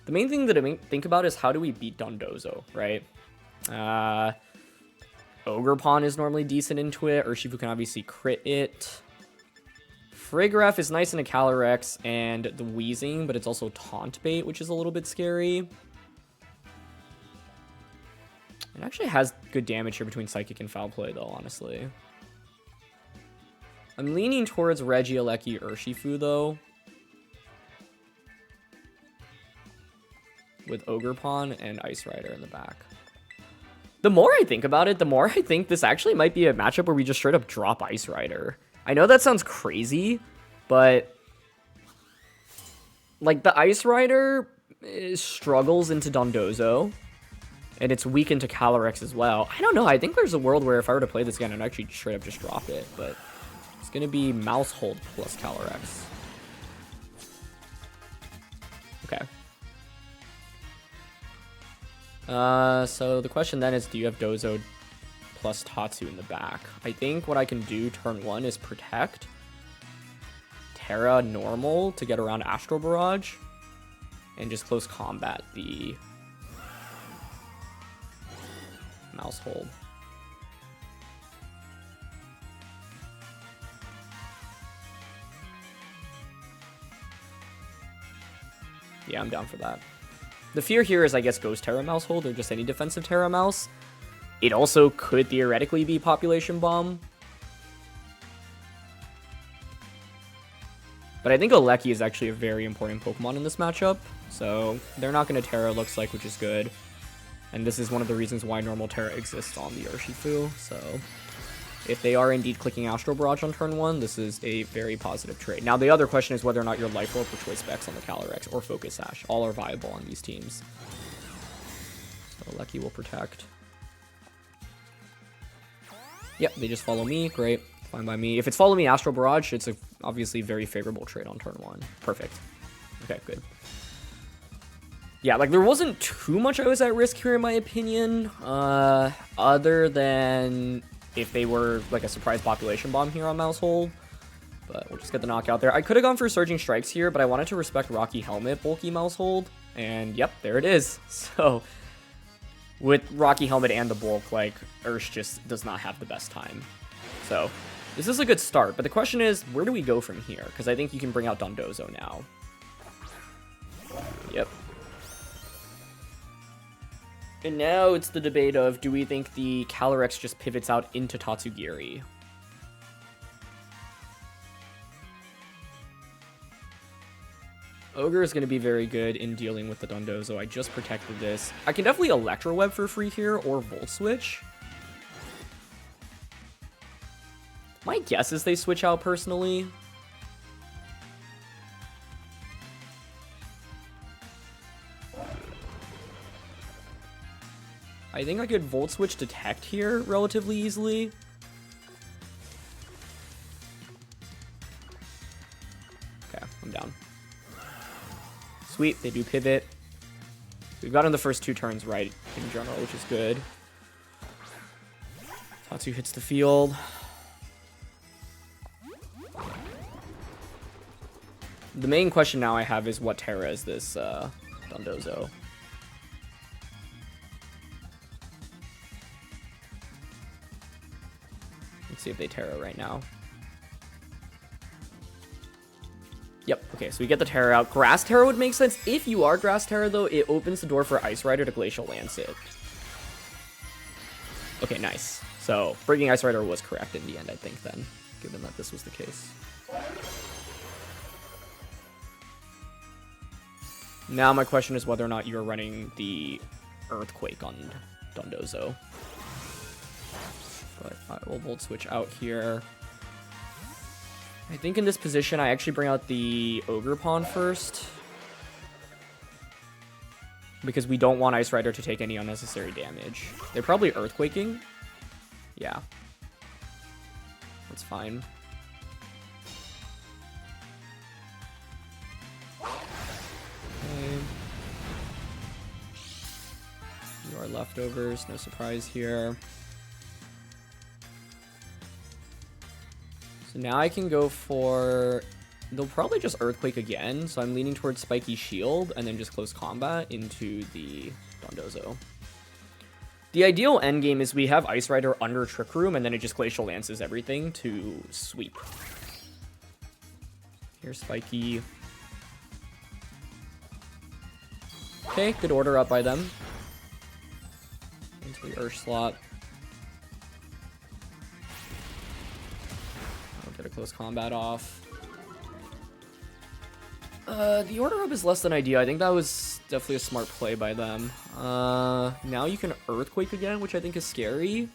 The main thing that I think about is how do we beat Dondozo, right? Ogerpon is normally decent into it. Urshifu can obviously crit it. Farigiraf is nice in a Calyrex and the Weezing, but it's also Taunt Bait, which is a little bit scary. It actually has good damage here between Psychic and Foul Play, though, honestly. I'm leaning towards Regieleki Urshifu, though. With Ogerpon and Ice Rider in the back. The more I think about it, the more I think this actually might be a matchup where we just straight up drop Ice Rider. I know that sounds crazy, but like the Ice Rider struggles into Dondozo, and it's weak into Calyrex as well. I don't know. I think there's a world where if I were to play this again, I'd actually straight up just drop it, but it's going to be Mouse Hold plus Calyrex. Okay. So the question then is, do you have Dozo plus Tatsu in the back? I think what I can do turn 1 is Protect, Terra normal to get around Astral Barrage, and just close combat the Mouse Hold. Yeah, I'm down for that. The fear here is, I guess, Ghost Terra Mouse Hold or just any defensive Terra Mouse. It also could theoretically be Population Bomb. But I think Aleki is actually a very important Pokemon in this matchup. So they're not going to Terra, looks like, which is good. And this is one of the reasons why normal Terra exists on the Urshifu. So if they are indeed clicking Astral Barrage on turn 1, this is a very positive trade. Now, the other question is whether or not your Life Orb or Choice Specs on the Calyrex or Focus Sash. All are viable on these teams. So Aleki will Protect. Yep, they just follow me. Great. Fine by me. If it's follow me Astral Barrage, it's a obviously very favorable trade on turn 1. Perfect. Okay, good. Yeah, like there wasn't too much I was at risk here in my opinion, other than if they were like a surprise Population Bomb here on Mouse Hold. But we'll just get the knockout there. I could have gone for Surging Strikes here, but I wanted to respect Rocky Helmet, bulky Mouse Hold. And yep, there it is. So with Rocky Helmet and the bulk, like Ursh just does not have the best time. So this is a good start, but the question is, where do we go from here? Because I think you can bring out Dondozo now. Yep. And now it's the debate of, do we think the Calyrex just pivots out into Tatsugiri? Ogre is going to be very good in dealing with the Dondozo. I just protected this. I can definitely Electro Web for free here, or Volt Switch. My guess is they switch out personally. I think I could Volt Switch Detect here relatively easily. Okay, I'm down. Sweet, they do pivot. We've gotten the first 2 turns right in general, which is good. Tatsu hits the field. The main question now I have is what Terra is this Dondozo? Let's see if they Terra right now. Yep, okay, so we get the Terra out. Grass Terra would make sense. If you are Grass Terra, though, it opens the door for Ice Rider to Glacial Lance it. Okay, nice. So, bringing Ice Rider was correct in the end, I think, then, given that this was the case. Now my question is whether or not you're running the Earthquake on Dondozo. But I will Volt Switch out here. I think in this position, I actually bring out the Ogerpon first. Because we don't want Ice Rider to take any unnecessary damage. They're probably Earthquaking. Yeah. That's fine. Okay. You are leftovers, no surprise here. So now I can go for... They'll probably just Earthquake again, so I'm leaning towards Spiky Shield and then just close combat into the Dondozo. The ideal endgame is we have Ice Rider under Trick Room and then it just Glacial Lances everything to sweep. Here's Spiky. Okay, good order up by them. And into the Ursh slot. I'll get a close combat off. The order up is less than ideal. I think that was definitely a smart play by them. Now you can Earthquake again, which I think is scary.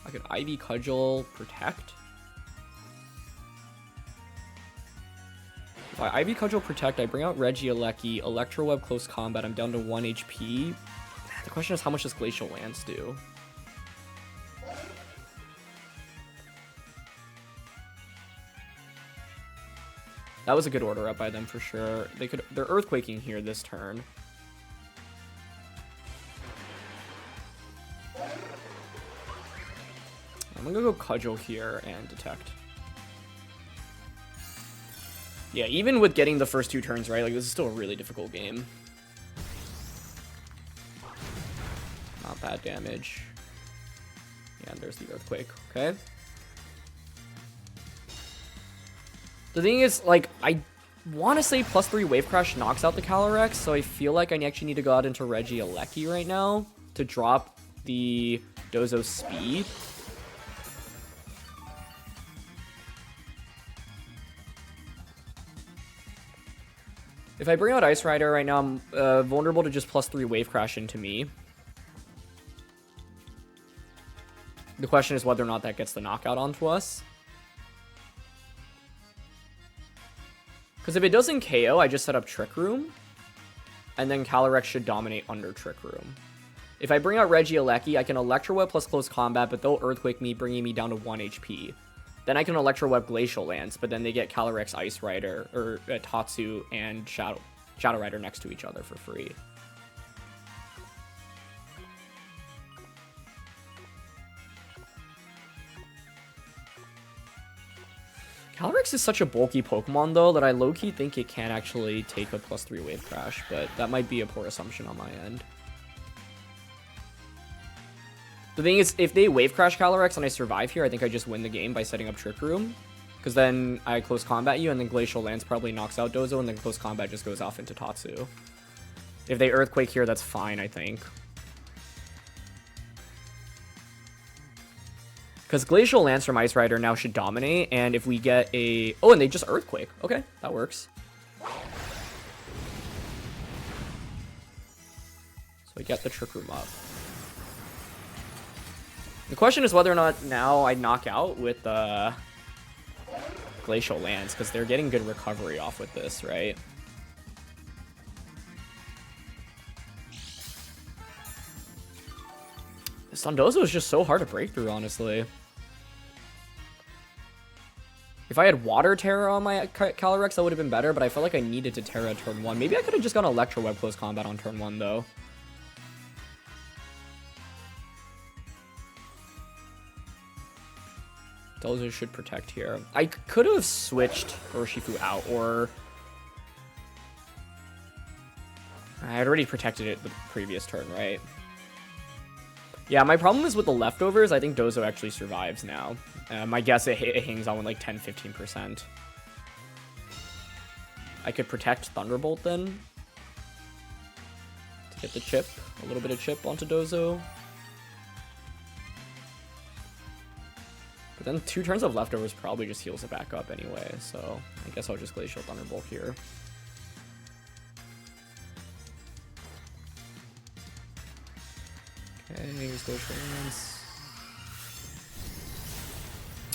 I could Ivy Cudgel, Protect. If I Ivy Cudgel, Protect, I bring out Regieleki, Electro Web, Close Combat, I'm down to 1 HP. The question is, how much does Glacial Lance do? That was a good order up by them for sure. They're Earthquaking here this turn. I'm gonna go Cudgel here and Detect. Yeah, even with getting the first 2 turns right, like this is still a really difficult game. Not bad damage. Yeah, and there's the Earthquake. Okay. The thing is, like, I want to say +3 Wave Crash knocks out the Calyrex, so I feel like I actually need to go out into Regieleki right now to drop the Dozo's speed. If I bring out Ice Rider right now, I'm vulnerable to just +3 Wave Crash into me. The question is whether or not that gets the knockout onto us. Because if it doesn't KO, I just set up Trick Room. And then Calyrex should dominate under Trick Room. If I bring out Regieleki, I can Electro Web plus Close Combat, but they'll Earthquake me, bringing me down to 1 HP. Then I can Electro Web Glacial Lance, but then they get Calyrex Ice Rider, or Tatsu and Shadow Rider next to each other for free. Calyrex is such a bulky Pokemon, though, that I low-key think it can actually take a +3 Wave Crash, but that might be a poor assumption on my end. The thing is, if they Wave Crash Calyrex and I survive here, I think I just win the game by setting up Trick Room. Because then I Close Combat you, and then Glacial Lance probably knocks out Dozo, and then Close Combat just goes off into Tatsu. If they Earthquake here, that's fine, I think. Because Glacial Lance from Ice Rider now should dominate, and if we get a... Oh, and they just Earthquake. Okay, that works. So I get the Trick Room up. The question is whether or not now I knock out with Glacial Lance, because they're getting good recovery off with this, right? This Dondozo is just so hard to break through, honestly. If I had Water Terra on my Calyrex, that would have been better, but I felt like I needed to Terra turn 1. Maybe I could have just gone Electro Web Close Combat on turn 1, though. Dozo should Protect here. I could have switched Urshifu out, or... I had already protected it the previous turn, right? Yeah, my problem is with the leftovers. I think Dozo actually survives now. My guess it hangs on with like 10-15%. I could protect Thunderbolt then to get the chip, a little bit of chip onto Dozo. But then 2 turns of leftovers probably just heals it back up anyway, so I guess I'll just Glacial Thunderbolt here. Okay, here's Glacial Lance.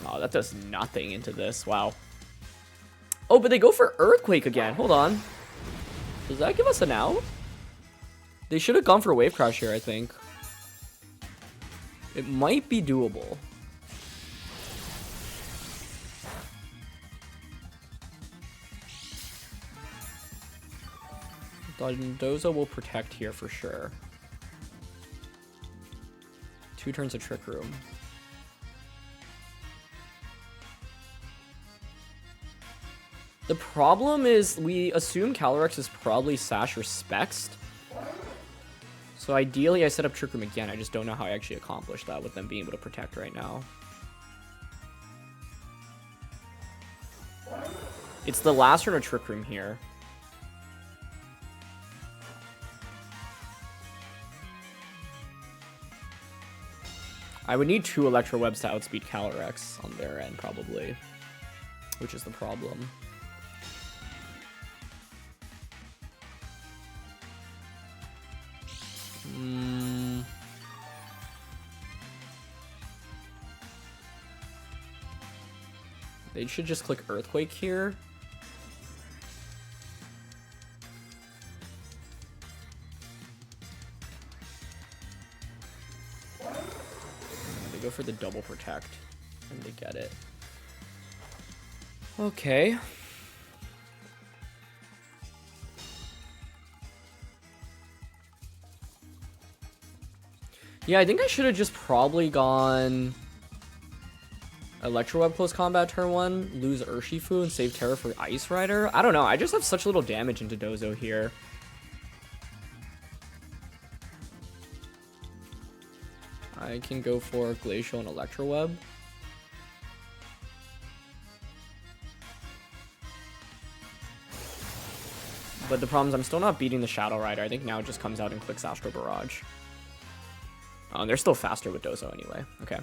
Oh, that does nothing into this. Wow. Oh, but they go for Earthquake again. Hold on. Does that give us an out? They should have gone for Wave Crash here, I think. It might be doable. Dondozo will Protect here for sure. 2 turns of Trick Room. The problem is we assume Calyrex is probably Sash or Specs. So ideally I set up Trick Room again. I just don't know how I actually accomplished that with them being able to Protect right now. It's the last turn of Trick Room here. I would need 2 Electro Webs to outspeed Calyrex on their end, probably. Which is the problem. They should just click Earthquake here. They go for the double protect, and they get it. Okay. Yeah, I think I should have just probably gone Electro Web close combat turn 1, lose Urshifu, and save Terra for Ice Rider. I don't know. I just have such little damage into Dozo here. I can go for Glacial and Electro Web. But the problem is I'm still not beating the Shadow Rider. I think now it just comes out and clicks Astro Barrage. Oh, and they're still faster with Dozo anyway. Okay.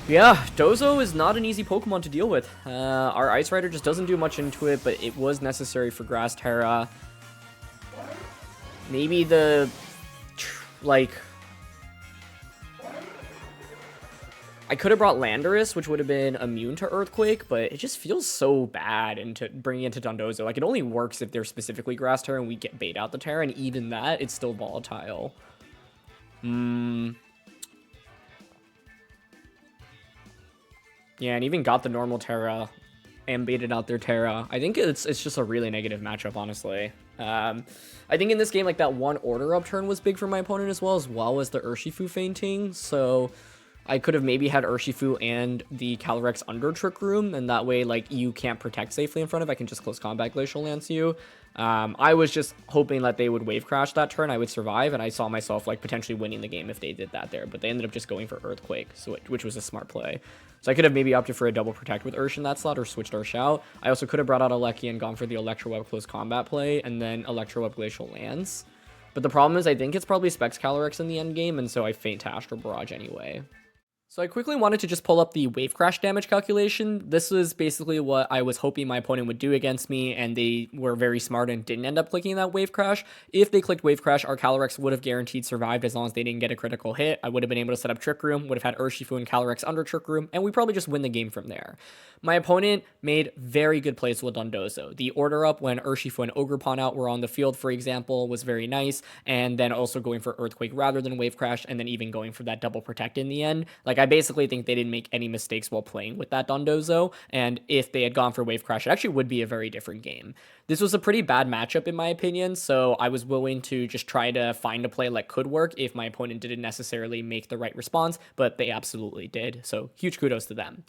Yeah, Dozo is not an easy Pokemon to deal with. Our Ice Rider just doesn't do much into it, but it was necessary for Grass Terra. Maybe the, like, I could have brought Landorus, which would have been immune to Earthquake, but it just feels so bad into bringing it to Dondozo. Like, it only works if they're specifically Grass Terra and we get bait out the Terra, and even that, it's still volatile. Yeah, and even got the normal Terra and baited out their Terra. I think it's just a really negative matchup, honestly. I think in this game, like, that one order up turn was big for my opponent as well as the Urshifu fainting. So I could have maybe had Urshifu and the Calyrex under Trick Room, and that way, like, you can't protect safely in front of. I can just close combat Glacial Lance you. I was just hoping that they would wave crash that turn, I would survive, and I saw myself, like, potentially winning the game if they did that there, but they ended up just going for Earthquake, which was a smart play. So I could have maybe opted for a double protect with Ursh in that slot, or switched Ursh out. I also could have brought out Regieleki and gone for the Electro Web close combat play, and then Electro Web Glacial Lance. But the problem is I think it's probably Specs Calyrex in the end game, and so I feint to Astral Barrage anyway. So I quickly wanted to just pull up the wave crash damage calculation. This was basically what I was hoping my opponent would do against me, and they were very smart and didn't end up clicking that wave crash. If they clicked wave crash, our Calyrex would have guaranteed survived as long as they didn't get a critical hit. I would have been able to set up Trick Room, would have had Urshifu and Calyrex under Trick Room, and we probably just win the game from there. My opponent made very good plays with Dondozo. The order up when Urshifu and Ogerpon out were on the field, for example, was very nice, and then also going for Earthquake rather than wave crash, and then even going for that double protect in the end. Like, I basically think they didn't make any mistakes while playing with that Dondozo, and if they had gone for wave crash, it actually would be a very different game. This was a pretty bad matchup in my opinion, so I was willing to just try to find a play that could work if my opponent didn't necessarily make the right response, but they absolutely did, so huge kudos to them.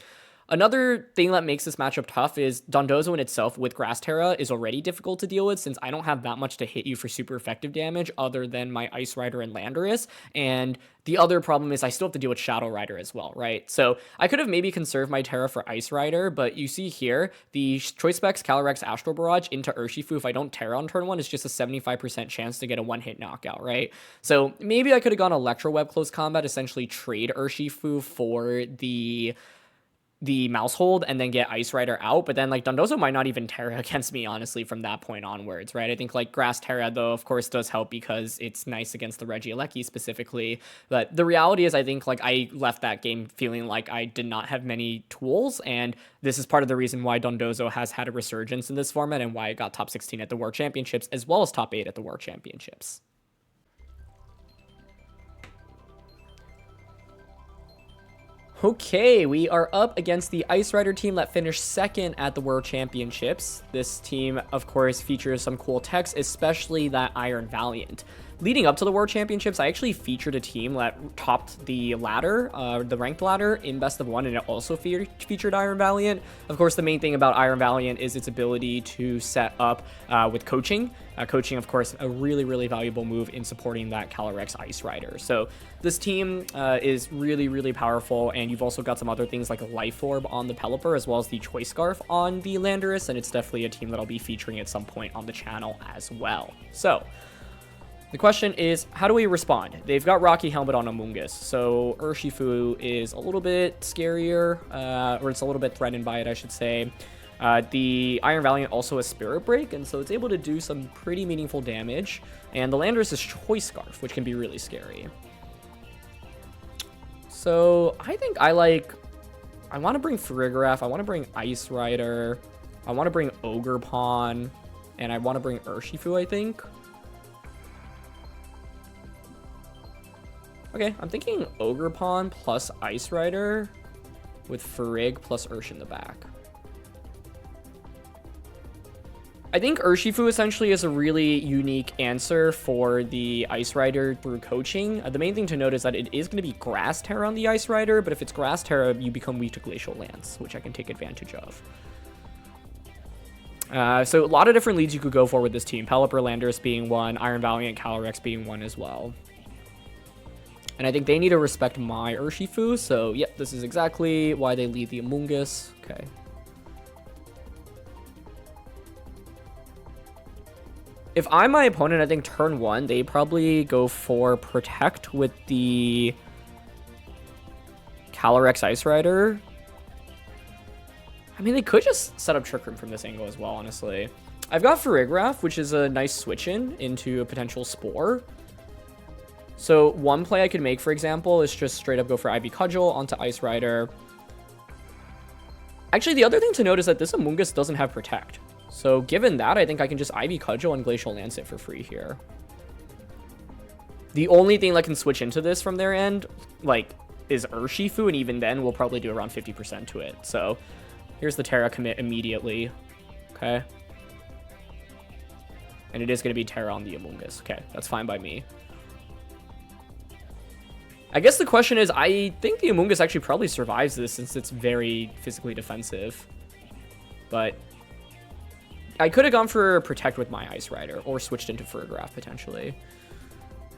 Another thing that makes this matchup tough is Dondozo in itself with Grass Terra is already difficult to deal with since I don't have that much to hit you for super effective damage other than my Ice Rider and Landorus, and the other problem is I still have to deal with Shadow Rider as well, right? So I could have maybe conserved my Terra for Ice Rider, but you see here, the Choice Specs Calyrex Astral Barrage into Urshifu, if I don't Terra on turn 1, is just a 75% chance to get a one-hit knockout, right? So maybe I could have gone Electro Web close combat, essentially trade Urshifu for the mouse hold and then get Ice Rider out, but then like Dondozo might not even Terra against me honestly from that point onwards, right? I think like Grass Terra though of course does help because it's nice against the Regieleki specifically, but the reality is I think like I left that game feeling like I did not have many tools, and this is part of the reason why Dondozo has had a resurgence in this format and why it got top 16 at the World Championships as well as top 8 at the World Championships. Okay, we are up against the Ice Rider team that finished second at the World Championships. This team, of course, features some cool techs, especially that Iron Valiant. leading up to the World Championships, I actually featured a team that topped the ladder, the ranked ladder in Best of 1, and it also featured Iron Valiant. Of course, the main thing about Iron Valiant is its ability to set up with coaching. Coaching, of course, a really, really valuable move in supporting that Calyrex Ice Rider. So this team is really, really powerful, and you've also got some other things like a Life Orb on the Pelipper, as well as the Choice Scarf on the Landorus, and it's definitely a team that I'll be featuring at some point on the channel as well. So the question is, how do we respond? They've got Rocky Helmet on Amoonguss, so Urshifu is a little bit scarier, or it's a little bit threatened by it, I should say. The Iron Valiant also has Spirit Break, and so it's able to do some pretty meaningful damage. And the Landorus is Choice Scarf, which can be really scary. So I think I want to bring Farigiraf, I want to bring Ice Rider, I want to bring Ogerpon, and I want to bring Urshifu, I think. Okay, I'm thinking Ogerpon plus Ice Rider with Farig plus Ursh in the back. I think Urshifu essentially is a really unique answer for the Ice Rider through coaching. The main thing to note is that it is going to be Grass Terra on the Ice Rider, but if it's Grass Terra, you become weak to Glacial Lance, which I can take advantage of. So a lot of different leads you could go for with this team. Pelipper, Landorus being one, Iron Valiant, Calyrex being one as well. And I think they need to respect my Urshifu, so yeah, this is exactly why they lead the Amoonguss. Okay. If I'm my opponent, I think turn 1, they probably go for Protect with the Calyrex Ice Rider. I mean, they could just set up Trick Room from this angle as well, honestly. I've got Farigiraf, which is a nice switch-in into a potential Spore. So one play I could make, for example, is just straight up go for Ivy Cudgel onto Ice Rider. Actually, the other thing to note is that this Amoonguss doesn't have Protect. So given that, I think I can just Ivy Cudgel and Glacial Lance it for free here. The only thing that can switch into this from their end, like, is Urshifu, and even then we'll probably do around 50% to it. So here's the Terra commit immediately. Okay. And it is going to be Terra on the Amoonguss. Okay, that's fine by me. I guess the question is, I think the Amoonguss actually probably survives this since it's very physically defensive. But I could have gone for Protect with my Ice Rider, or switched into Farigiraf potentially.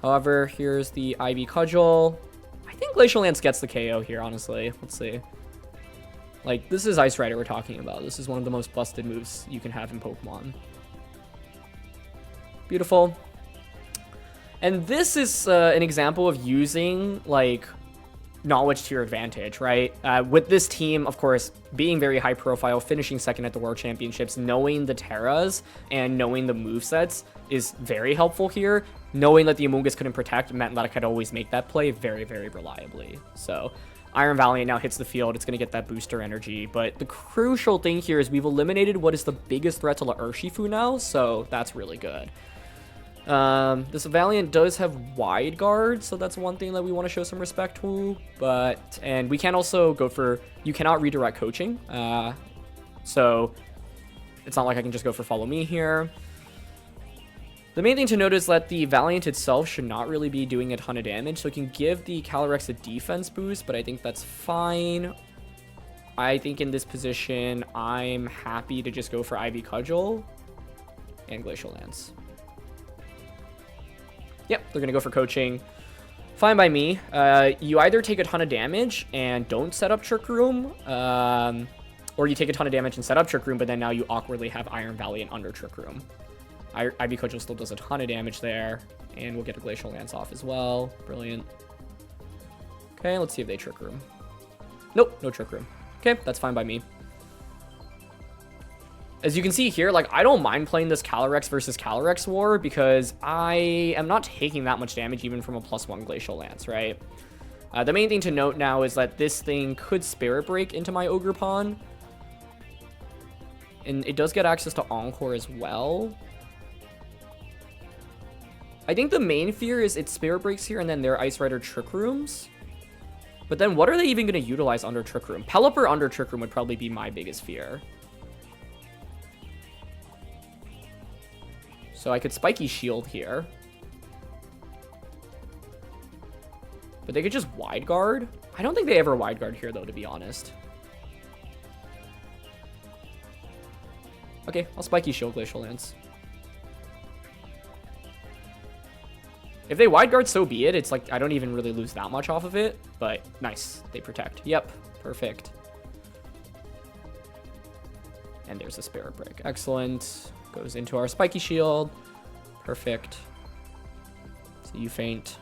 However, here's the Ivy Cudgel. I think Glacial Lance gets the KO here, honestly. Let's see. Like, this is Ice Rider we're talking about. This is one of the most busted moves you can have in Pokemon. Beautiful. And this is an example of using, like, knowledge to your advantage, right? With this team, of course, being very high profile, finishing second at the World Championships, knowing the Terras and knowing the movesets is very helpful here. Knowing that the Amoonguss couldn't Protect meant that I could always make that play very, very reliably. So Iron Valiant now hits the field. It's going to get that booster energy. But the crucial thing here is we've eliminated what is the biggest threat to the Urshifu now, so that's really good. This Valiant does have wide guard, so that's one thing that we want to show some respect to, and we can also go for, you cannot redirect coaching, so it's not like I can just go for follow me here. The main thing to note is that the Valiant itself should not really be doing a ton of damage, so it can give the Calyrex a defense boost, but I think that's fine. I think in this position, I'm happy to just go for Ivy Cudgel and Glacial Lance. Yep, they're going to go for coaching. Fine by me. You either take a ton of damage and don't set up Trick Room, or you take a ton of damage and set up Trick Room, but then now you awkwardly have Iron Valiant under Trick Room. Ivy Cudgel still does a ton of damage there, and we'll get a Glacial Lance off as well. Brilliant. Okay, let's see if they Trick Room. Nope, no Trick Room. Okay, that's fine by me. As you can see here, like, I don't mind playing this Calyrex versus Calyrex war because I am not taking that much damage even from a +1 Glacial Lance, right? The main thing to note now is that this thing could Spirit Break into my Ogerpon. And it does get access to Encore as well. I think the main fear is it Spirit Breaks here and then their Ice Rider Trick Rooms. But then what are they even going to utilize under Trick Room? Pelipper under Trick Room would probably be my biggest fear. So I could Spiky Shield here. But they could just wide guard. I don't think they ever wide guard here, though, to be honest. Okay, I'll Spiky Shield Glacial Lance. If they wide guard, so be it. It's like, I don't even really lose that much off of it. But nice, they protect. Yep, perfect. And there's a Spirit Break. Excellent. Goes into our Spiky Shield. Perfect. So you faint.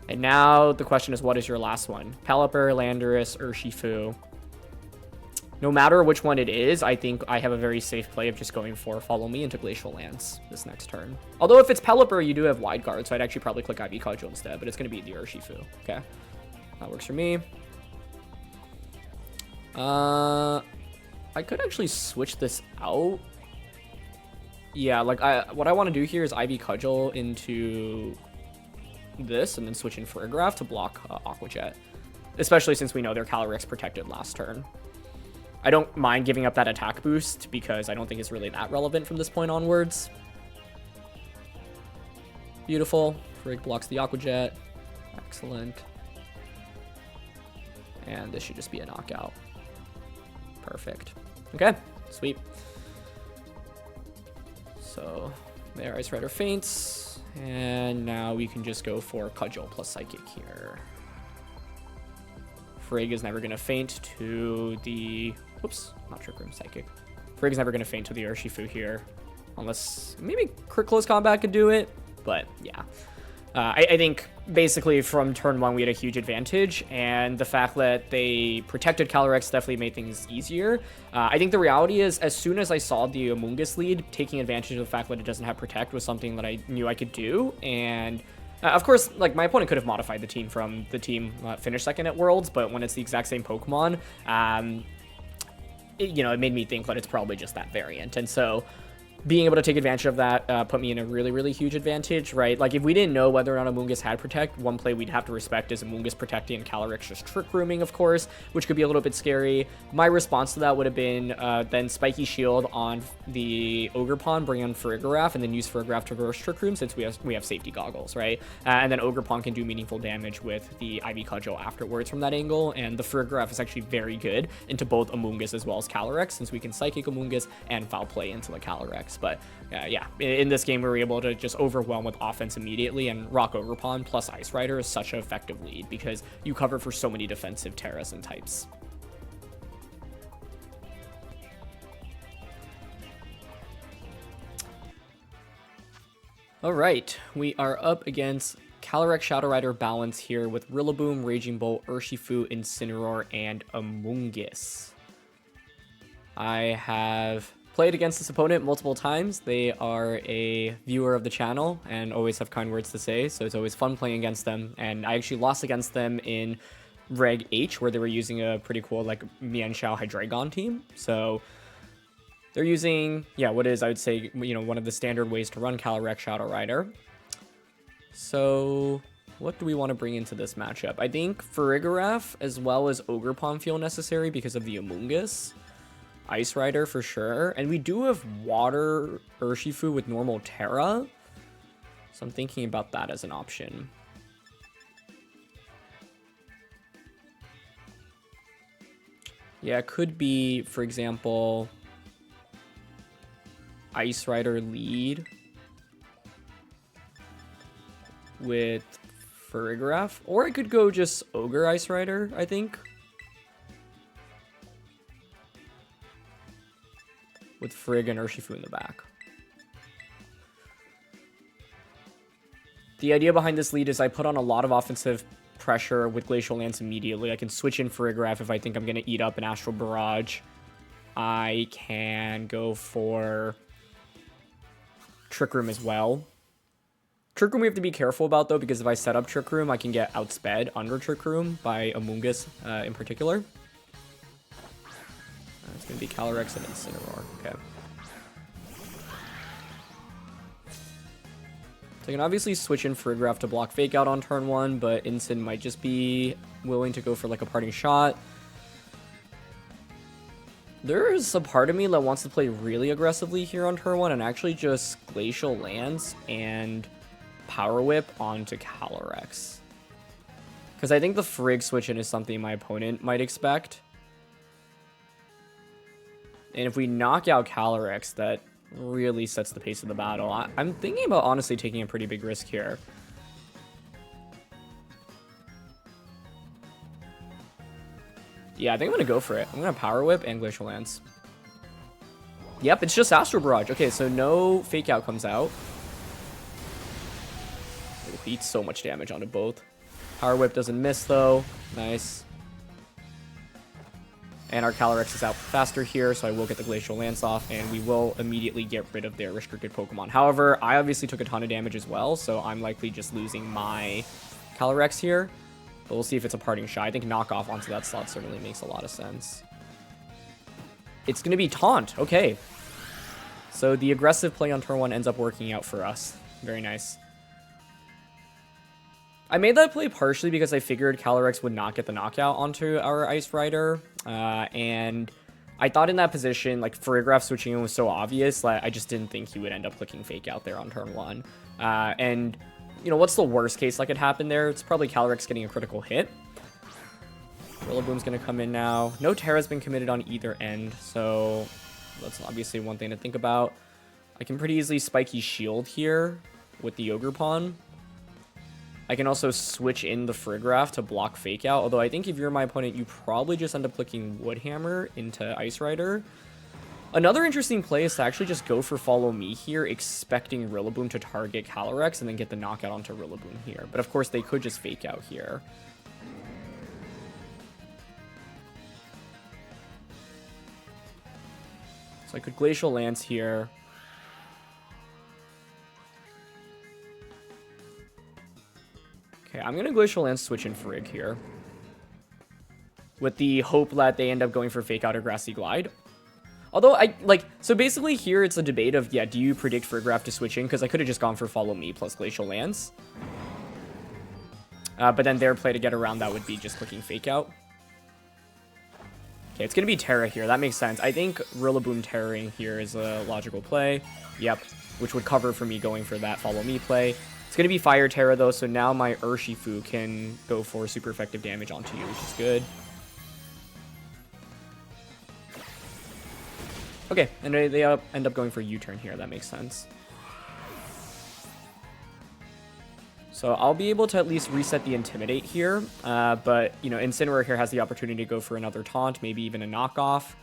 And now the question is, what is your last one? Pelipper, Landorus, Urshifu. No matter which one it is, I think I have a very safe play of just going for Follow Me into Glacial Lance this next turn. Although if it's Pelipper, you do have wide guard, so I'd actually probably click Ivy Cudgel instead, but it's going to be the Urshifu. Okay, that works for me. I could actually switch this out. Yeah, like what I want to do here is Ivy Cudgel into this and then switch in Farigiraf to block Aqua Jet, especially since we know their Calyrex protected last turn. I don't mind giving up that attack boost because I don't think it's really that relevant from this point onwards. Beautiful. Farig blocks the Aqua Jet. Excellent. And this should just be a knockout. Perfect. Okay, sweet. So there, Ice Rider faints. And now we can just go for Cudgel plus Psychic here. Frig is never going to faint to the... Whoops, not Trick Room, Psychic. Frig is never going to faint to the Urshifu here. Unless maybe Crit Close Combat could do it. But yeah. I think basically from turn 1 we had a huge advantage, and the fact that they protected Calyrex definitely made things easier. I think the reality is, as soon as I saw the Amoonguss lead, taking advantage of the fact that it doesn't have Protect was something that I knew I could do, and of course, like, my opponent could have modified the team from the team finish second at Worlds, but when it's the exact same Pokemon, it made me think that it's probably just that variant, and so being able to take advantage of that put me in a really, really huge advantage, right? Like, if we didn't know whether or not Amoonguss had Protect, one play we'd have to respect is Amoonguss protecting and Calyrex just Trick Rooming, of course, which could be a little bit scary. My response to that would have been then Spiky Shield on the Ogerpon, bring on Farigiraf, and then use Farigiraf to reverse Trick Room since we have safety goggles, right? And then Ogerpon can do meaningful damage with the Ivy Cudgel afterwards from that angle, and the Farigiraf is actually very good into both Amoonguss as well as Calyrex, since we can Psychic Amoonguss and Foul Play into the Calyrex. But yeah, in this game we were able to just overwhelm with offense immediately, and Rock Ogerpon plus Ice Rider is such an effective lead because you cover for so many defensive Terras and types. All right, we are up against Calyrex Shadow Rider balance here with Rillaboom, Raging Bolt, Urshifu, Incineroar, and Amoonguss. I have played against this opponent multiple times. They are a viewer of the channel and always have kind words to say, so it's always fun playing against them. And I actually lost against them in Reg H, where they were using a pretty cool, like, Mienshao Hydreigon team. So they're using, yeah, what is, I would say, one of the standard ways to run Calyrex Shadow Rider. So what do we want to bring into this matchup? I think Farigiraf as well as Ogerpon feel necessary because of the Amoonguss. Ice Rider for sure. And we do have Water Urshifu with normal Terra. So I'm thinking about that as an option. Yeah, it could be, for example, Ice Rider lead with Farigiraf. Or I could go just Ogre Ice Rider, I think. With Frig and Urshifu in the back. The idea behind this lead is I put on a lot of offensive pressure with Glacial Lance immediately. I can switch in Farigiraf if I think I'm going to eat up an Astral Barrage. I can go for Trick Room as well. Trick Room we have to be careful about, though, because if I set up Trick Room, I can get outsped under Trick Room by Amoonguss in particular. It's going to be Calyrex and Incineroar. Okay. So I can obviously switch in Farigiraf to block Fake Out on turn 1, but Incin might just be willing to go for like a parting shot. There is a part of me that wants to play really aggressively here on turn 1 and actually just Glacial Lance and Power Whip onto Calyrex. Because I think the Frig switch in is something my opponent might expect. And if we knock out Calyrex, that really sets the pace of the battle. I'm thinking about honestly taking a pretty big risk here. Yeah, I think I'm going to go for it. I'm going to Power Whip and Glacial Lance. Yep, it's just Astral Barrage. Okay, so no Fake Out comes out. Ooh, he eats so much damage onto both. Power Whip doesn't miss, though. Nice. And our Calyrex is out faster here, so I will get the Glacial Lance off, and we will immediately get rid of their restricted Pokemon. However, I obviously took a ton of damage as well, so I'm likely just losing my Calyrex here. But we'll see if it's a parting shot. I think knockoff onto that slot certainly makes a lot of sense. It's going to be Taunt. Okay. So the aggressive play on turn 1 ends up working out for us. Very nice. I made that play partially because I figured Calyrex would not get the knockout onto our Ice Rider. And I thought in that position, like, Farigiraf switching in was so obvious that I just didn't think he would end up clicking Fake Out there on turn 1. And, you know, what's the worst case that could happen there? It's probably Calyrex getting a critical hit. Rillaboom's going to come in now. No Terra's been committed on either end, so that's obviously one thing to think about. I can pretty easily Spiky Shield here with the Ogerpon. I can also switch in the Farigiraf to block Fake Out, although I think if you're my opponent, you probably just end up clicking Woodhammer into Ice Rider. Another interesting play is to actually just go for Follow Me here, expecting Rillaboom to target Calyrex and then get the knockout onto Rillaboom here. But of course, they could just Fake Out here. So I could Glacial Lance here. Okay, I'm going to Glacial Lance switch in Frig here, with the hope that they end up going for Fake Out or Grassy Glide. Although, so basically here it's a debate of, yeah, do you predict Farigiraf to switch in? Because I could have just gone for Follow Me plus Glacial Lance. But then their play to get around that would be just clicking Fake Out. Okay, it's going to be Terra here. That makes sense. I think Rillaboom Terraing here is a logical play. Yep, which would cover for me going for that Follow Me play. It's going to be Fire Terra, though, so now my Urshifu can go for super effective damage onto you, which is good. Okay, and they end up going for U-turn here. That makes sense. So I'll be able to at least reset the Intimidate here, but, you know, Incineroar here has the opportunity to go for another Taunt, maybe even a knockoff.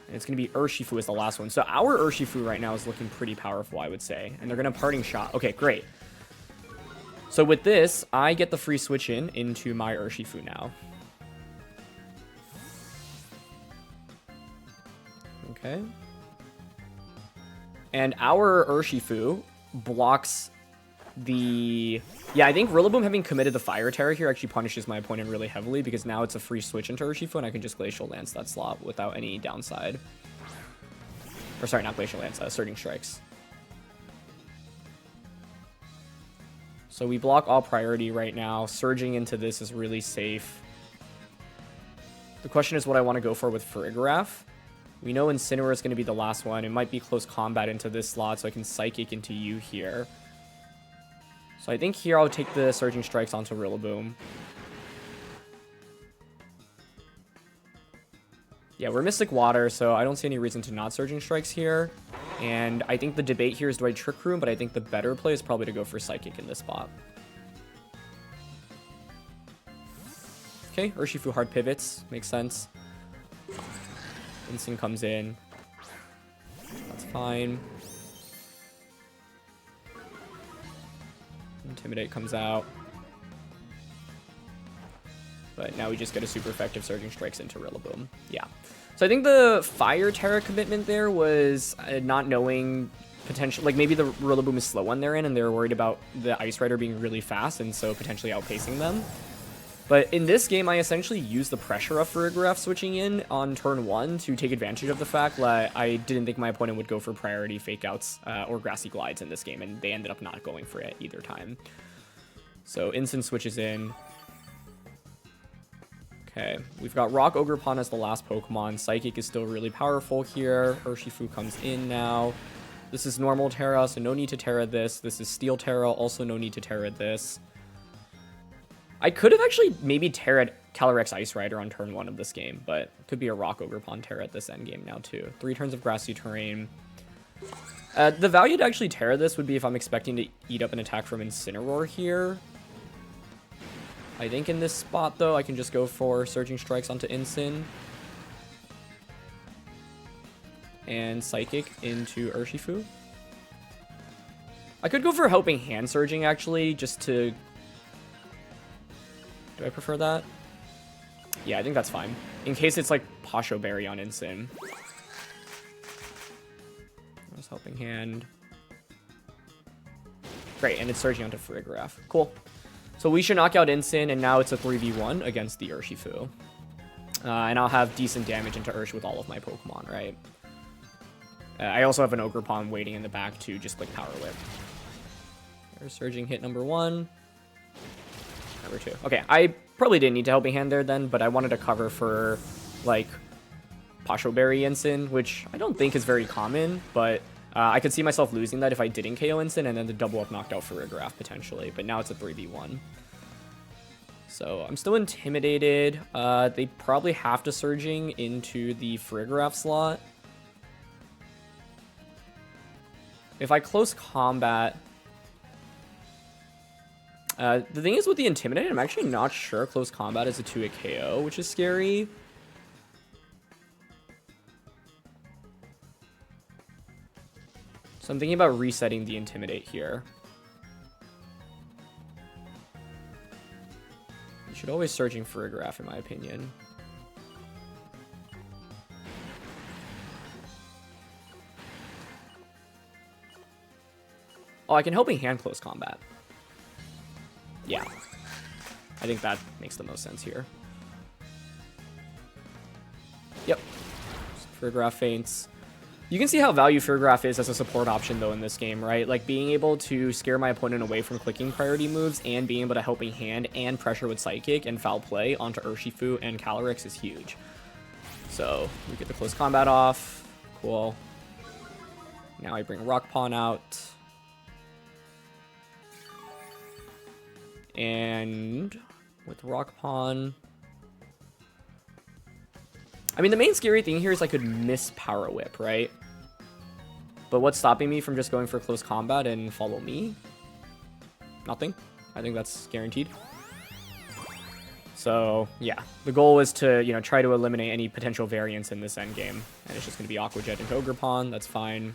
And it's going to be Urshifu as the last one. So our Urshifu right now is looking pretty powerful, I would say. And they're going to Parting Shot. Okay, great. So with this, I get the free switch into my Urshifu now. Okay. And our Urshifu blocks the... Yeah, I think Rillaboom having committed the Fire Terror here actually punishes my opponent really heavily, because now it's a free switch into Urshifu, and I can just Glacial Lance that slot without any downside. Or sorry, not Glacial Lance, Surging Strikes. So we block all priority right now. Surging into this is really safe. The question is what I want to go for with Farigiraf. We know Incineroar is going to be the last one. It might be close combat into this slot, so I can Psychic into you here. So I think here I'll take the Surging Strikes onto Rillaboom. Yeah, we're Mystic Water, so I don't see any reason to not Surging Strikes here. And I think the debate here is, do I Trick Room? But I think the better play is probably to go for Psychic in this spot. Okay, Urshifu hard pivots. Makes sense. Instinct comes in. That's fine. Intimidate comes out. But now we just get a super effective Surging Strikes into Rillaboom. Yeah. So I think the Fire Terra commitment there was not knowing potential, like maybe the Rillaboom is slow on their end and they're worried about the Ice Rider being really fast and so potentially outpacing them. But in this game, I essentially used the pressure of Farigiraf switching in on turn 1 to take advantage of the fact that I didn't think my opponent would go for priority Fake Outs or Grassy Glides in this game, and they ended up not going for it either time. So Instant switches in. Okay, we've got Rock Ogerpon as the last Pokemon. Psychic is still really powerful here. Urshifu comes in now. This is normal Terra, so no need to Terra this. This is Steel Terra, also no need to Terra this. I could have actually maybe Terra'd Calyrex Ice Rider on turn 1 of this game, but it could be a Rock Ogerpon Terra at this endgame now too. 3 turns of Grassy Terrain. The value to actually Terra this would be if I'm expecting to eat up an attack from Incineroar here. I think in this spot, though, I can just go for Surging Strikes onto Incin. And Psychic into Urshifu. I could go for Helping Hand Surging, actually, just to... Do I prefer that? Yeah, I think that's fine. In case it's like Pasho Berry on Incin. That's Helping Hand. Great, and it's Surging onto Farigiraf. Cool. So we should knock out Incin, and now it's a 3v1 against the Urshifu. And I'll have decent damage into Ursh with all of my Pokemon, right? I also have an Ogerpon waiting in the back to just click Power Whip. There's Surging hit number 1. Number 2. Okay, I probably didn't need to Helping Hand there then, but I wanted to cover for, like, Pasho Berry Incin, which I don't think is very common, but I could see myself losing that if I didn't KO Incin and then the double up knocked out Farigiraf potentially, but now it's a 3v1. So I'm still intimidated. They probably have to Surging into the Farigiraf slot. If I close combat... the thing is with the Intimidate, I'm actually not sure close combat is a 2-hit KO, which is scary. So I'm thinking about resetting the Intimidate here. You should always Surging Farigiraf, in my opinion. Oh, I can Helping Hand close combat. Yeah. I think that makes the most sense here. Yep. Farigiraf feints. You can see how value Farigiraf is as a support option, though, in this game, right? Like, being able to scare my opponent away from clicking priority moves and being able to Helping Hand and pressure with Psychic and Foul Play onto Urshifu and Calyrex is huge. So, we get the close combat off. Cool. Now I bring Rock Pawn out. And with Rock Pawn... I mean, the main scary thing here is I could miss Power Whip, right? But what's stopping me from just going for close combat and follow me? Nothing. I think that's guaranteed. So, yeah. The goal is to, you know, try to eliminate any potential variance in this endgame. And it's just going to be Aqua Jet into Ogerpon. That's fine.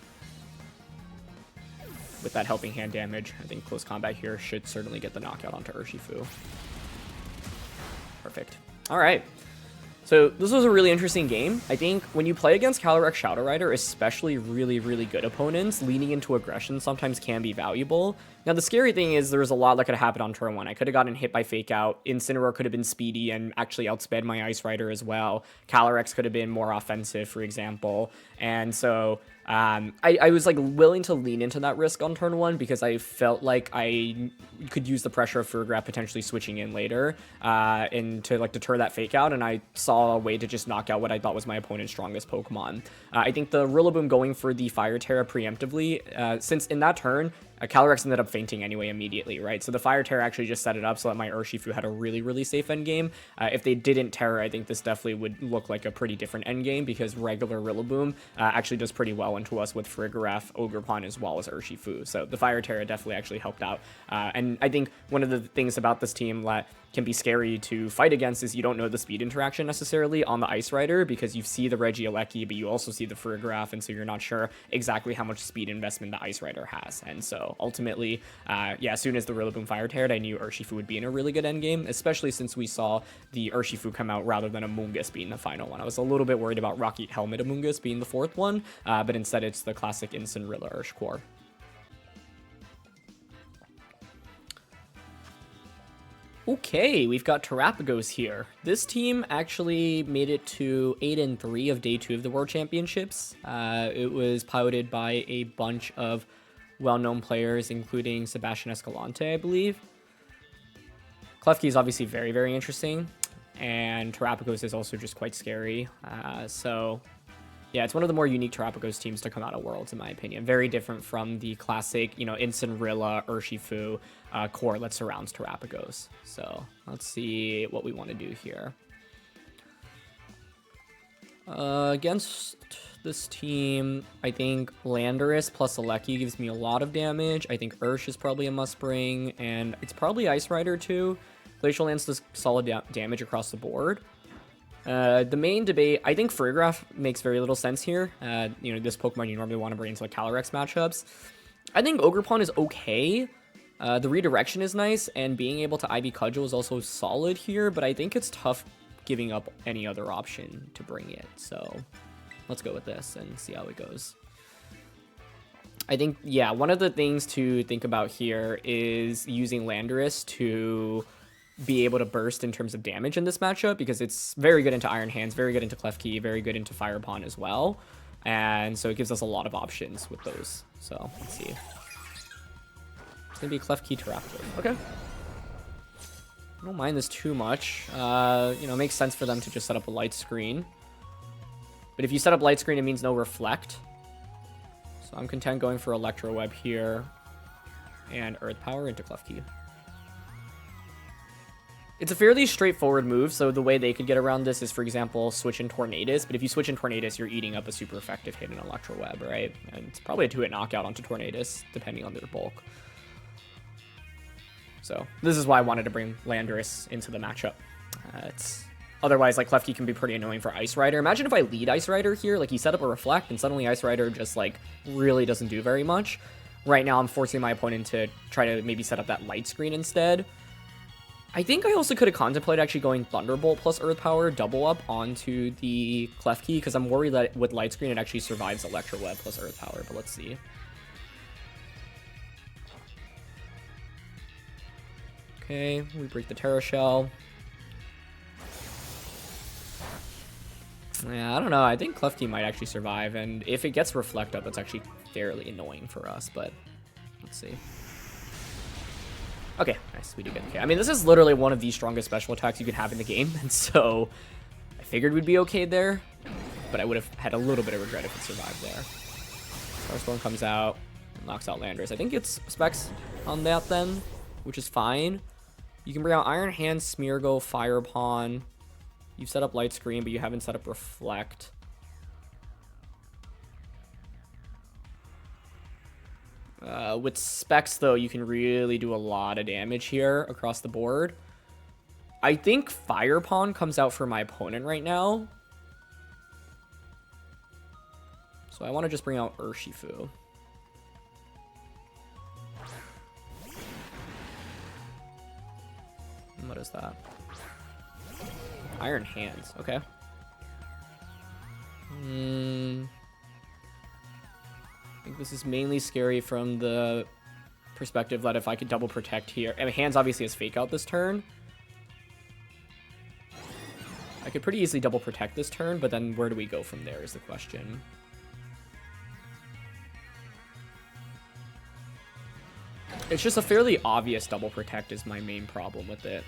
With that Helping Hand damage, I think close combat here should certainly get the knockout onto Urshifu. Perfect. All right. So this was a really interesting game. I think when you play against Calyrex Shadow Rider, especially really, really good opponents, leaning into aggression sometimes can be valuable. Now, the scary thing is there was a lot that could have happened on turn 1. I could have gotten hit by Fake Out. Incineroar could have been speedy and actually outsped my Ice Rider as well. Calyrex could have been more offensive, for example. And so I was like willing to lean into that risk on turn 1 because I felt like I could use the pressure of Farigiraf potentially switching in later and to like deter that Fake Out, and I saw a way to just knock out what I thought was my opponent's strongest Pokemon. I think the Rillaboom going for the Fire Terra preemptively, since in that turn Calyrex ended up fainting anyway immediately, right? So the Fire Terra actually just set it up so that my Urshifu had a really, really safe endgame. If they didn't Terra, I think this definitely would look like a pretty different endgame because regular Rillaboom actually does pretty well into us with Farigiraf, Ogerpon, as well as Urshifu. So the Fire Terra definitely actually helped out. And I think one of the things about this team that can be scary to fight against is you don't know the speed interaction necessarily on the Ice Rider because you see the Regieleki, but you also see the Farigiraf, and so you're not sure exactly how much speed investment the Ice Rider has. And so ultimately, yeah, as soon as the Rillaboom Fire Terra, I knew Urshifu would be in a really good endgame, especially since we saw the Urshifu come out rather than Amoonguss being the final one. I was a little bit worried about Rocky Helmet Amoonguss being the fourth one, but instead it's the classic Incineroar Urshcore. Okay, we've got Terapagos here. This team actually made it to 8-3 of Day 2 of the World Championships. It was piloted by a bunch of well-known players, including Sebastian Escalante, I believe. Klefki is obviously very, very interesting, and Terapagos is also just quite scary. So Yeah, it's one of the more unique Terapagos teams to come out of Worlds, in my opinion. Very different from the classic, you know, Incineroar, Urshifu core that surrounds Terapagos. So let's see what we want to do here. Against this team, I think Landorus plus Alecki gives me a lot of damage. I think Ursh is probably a must bring, and it's probably Ice Rider too. Glacial Lance does solid damage across the board. The main debate, I think Farigiraf makes very little sense here. You know, this Pokemon you normally want to bring into like Calyrex matchups. I think Ogerpon is okay. The redirection is nice, and being able to IV Cudgel is also solid here, but I think it's tough giving up any other option to bring it. So let's go with this and see how it goes. I think, yeah, one of the things to think about here is using Landorus to be able to burst in terms of damage in this matchup, because it's very good into Iron Hands, very good into Klefki, very good into Fire Pawn as well. And so it gives us a lot of options with those. So let's see. It's going to be Klefki Terapagos. Okay. I don't mind this too much. You know, it makes sense for them to just set up a light screen. But if you set up light screen, it means no reflect. So I'm content going for Electro Web here and Earth Power into Klefki. It's a fairly straightforward move, so the way they could get around this is, for example, switch in Tornadus. But if you switch in Tornadus, you're eating up a super effective hit in Electro Web, right? And it's probably a 2-hit knockout onto Tornadus, depending on their bulk. So this is why I wanted to bring Landorus into the matchup. Otherwise, like, Klefki can be pretty annoying for Ice Rider. Imagine if I lead Ice Rider here, like, you set up a Reflect, and suddenly Ice Rider just, like, really doesn't do very much. Right now, I'm forcing my opponent to try to maybe set up that light screen instead. I think I also could have contemplated actually going Thunderbolt plus Earth Power double up onto the Klefki, because I'm worried that with Light Screen it actually survives Electro Web plus Earth Power, but let's see. Okay, we break the Terra Shell. Yeah, I don't know. I think Klefki might actually survive, and if it gets Reflect up, it's actually fairly annoying for us, but let's see. Okay, nice, we do get okay. I mean, this is literally one of the strongest special attacks you could have in the game, and so I figured we'd be okay there, but I would have had a little bit of regret if it survived there. Starstorm comes out, and knocks out Landorus. I think it's specs on that then, which is fine. You can bring out Iron Hand, Smeargle, Fire Pawn. You've set up Light Screen, but you haven't set up Reflect. With specs, though, you can really do a lot of damage here across the board. I think Fire Pawn comes out for my opponent right now. So I want to just bring out Urshifu. What is that? Iron Hands, okay. I think this is mainly scary from the perspective that if I could double protect here. I mean, Hands obviously has Fake Out this turn. I could pretty easily double protect this turn, but then where do we go from there is the question. It's just a fairly obvious double protect is my main problem with it.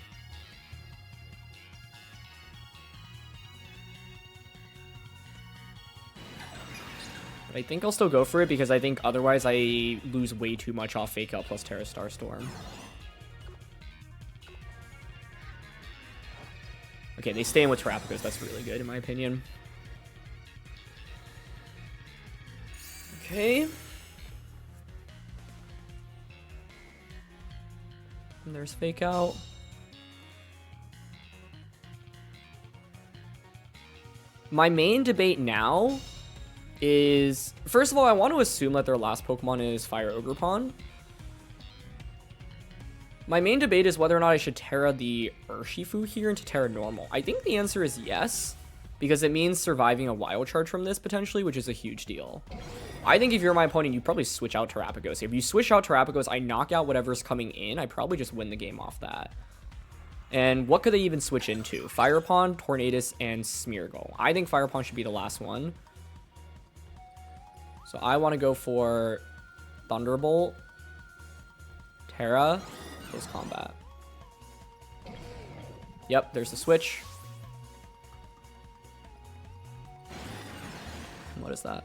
But I think I'll still go for it because I think otherwise I lose way too much off Fake Out plus Terra Starstorm. Okay, they stay in with Terapagos. That's really good in my opinion. Okay. And there's Fake Out. My main debate now is, first of all, I want to assume that their last Pokemon is Fire Ogerpon. My main debate is whether or not I should Terra the Urshifu here into Terra Normal. I think the answer is yes, because it means surviving a Wild Charge from this potentially, which is a huge deal. I think if you're my opponent, you probably switch out Terapagos. If you switch out Terapagos, I knock out whatever's coming in. I probably just win the game off that. And what could they even switch into? Fire Pawn, Tornadus, and Smeargle. I think Fire Pawn should be the last one. So I want to go for Thunderbolt, Terra, close combat. Yep, there's the switch. What is that?